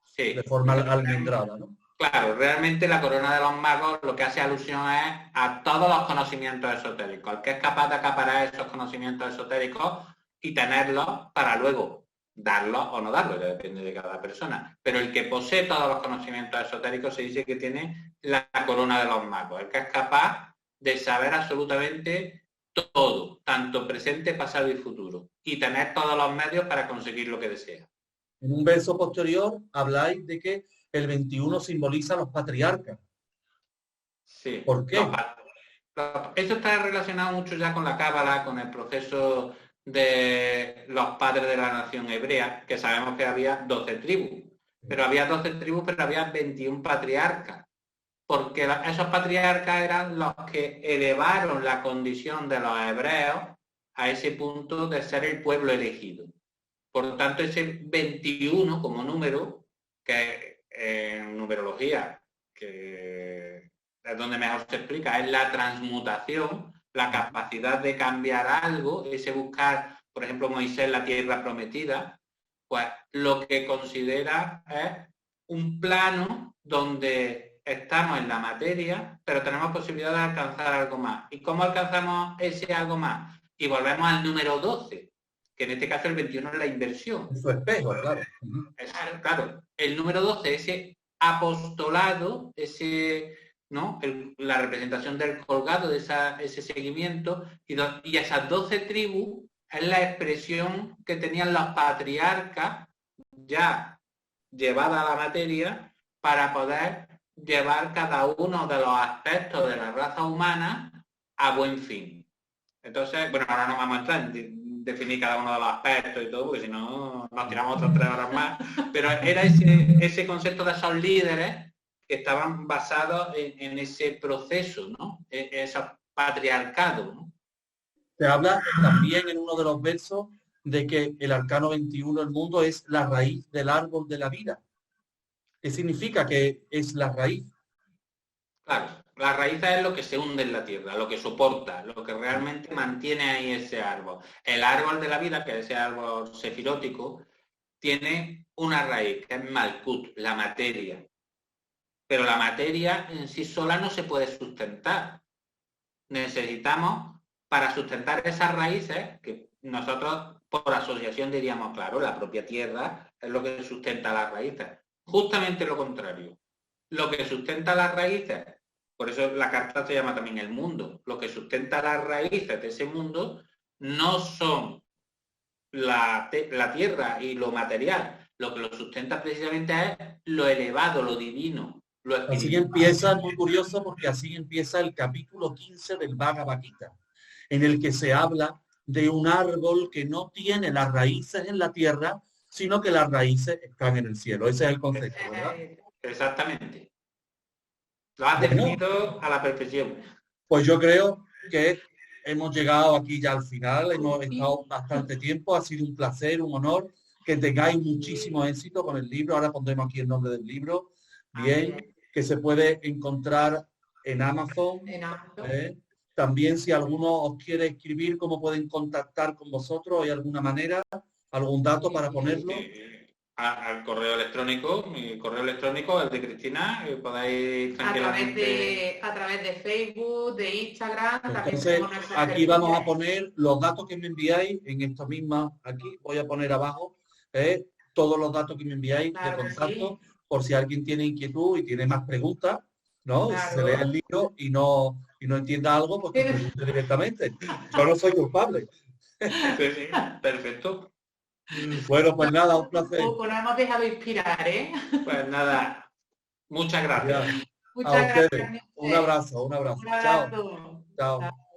sí, de forma almendrada, ¿no? Claro, realmente la corona de los magos lo que hace alusión es a todos los conocimientos esotéricos. El que es capaz de acaparar esos conocimientos esotéricos y tenerlos para luego darlo o no darlo, ya depende de cada persona. Pero el que posee todos los conocimientos esotéricos se dice que tiene la corona de los magos, el que es capaz de saber absolutamente todo, tanto presente, pasado y futuro, y tener todos los medios para conseguir lo que desea. En un verso posterior habláis de que el 21 simboliza a los patriarcas. Sí. ¿Por qué? Esto está relacionado mucho ya con la Cábala, con el proceso de los padres de la nación hebrea, que sabemos que había 12 tribus, pero había 12 tribus, pero había 21 patriarcas, porque esos patriarcas eran los que elevaron la condición de los hebreos a ese punto de ser el pueblo elegido. Por lo tanto, ese 21 como número, que en numerología, que es donde mejor se explica, es la transmutación, la capacidad de cambiar algo, ese buscar, por ejemplo, Moisés la tierra prometida, pues lo que considera es un plano donde estamos en la materia, pero tenemos posibilidad de alcanzar algo más. ¿Y cómo alcanzamos ese algo más? Y volvemos al número 12, que en este caso el 21 es la inversión. Su espejo, claro. Claro, el número 12, ese apostolado, ese, ¿no? La representación del colgado, de ese seguimiento, y esas 12 tribus es la expresión que tenían los patriarcas ya llevada a la materia para poder llevar cada uno de los aspectos de la raza humana a buen fin. Entonces, bueno, ahora no vamos a entrar en definir cada uno de los aspectos y todo, porque si no nos tiramos otras 3 horas más, pero era ese concepto de esos líderes que estaban basados en ese proceso, ¿no? Ese patriarcado, ¿no? Se habla también en uno de los versos de que el arcano 21 del mundo es la raíz del árbol de la vida. ¿Qué significa que es la raíz? Claro, la raíz es lo que se hunde en la tierra, lo que soporta, lo que realmente mantiene ahí ese árbol. El árbol de la vida, que es ese árbol sefirótico, tiene una raíz, que es Malkut, la materia. Pero la materia en sí sola no se puede sustentar. Necesitamos, para sustentar esas raíces, que nosotros por asociación diríamos, claro, la propia tierra es lo que sustenta las raíces. Justamente lo contrario. Lo que sustenta las raíces, por eso la carta se llama también el mundo, lo que sustenta las raíces de ese mundo no son la tierra y lo material, lo que lo sustenta precisamente es lo elevado, lo divino, lo espiritual. Así empieza, muy curioso, porque así empieza el capítulo 15 del Bhagavad Gita, en el que se habla de un árbol que no tiene las raíces en la tierra, sino que las raíces están en el cielo. Ese es el concepto, ¿verdad? Exactamente. Lo has definido a la perfección. Pues yo creo que hemos llegado aquí ya al final, hemos estado bastante tiempo, ha sido un placer, un honor, que tengáis muchísimo éxito con el libro. Ahora pondremos aquí el nombre del libro, bien, que se puede encontrar en Amazon. También si alguno os quiere escribir, ¿cómo pueden contactar con vosotros? ¿Hay alguna manera, algún dato para ponerlo? Al correo electrónico, mi correo electrónico, el de Cristina, podéis tranquilamente... A través de Facebook, de Instagram. Entonces, aquí vamos a poner los datos que me enviáis en esto mismo, aquí voy a poner abajo todos los datos que me enviáis de contacto, por si alguien tiene inquietud y tiene más preguntas, ¿no? Claro. Se lea el libro y no entienda algo, pues que pregunte directamente. Yo no soy culpable. Sí, perfecto. Bueno, pues nada, un placer. Nos hemos dejado inspirar, ¿eh? Pues nada, muchas gracias. Muchas gracias. Un abrazo, un abrazo. Chao. Chao.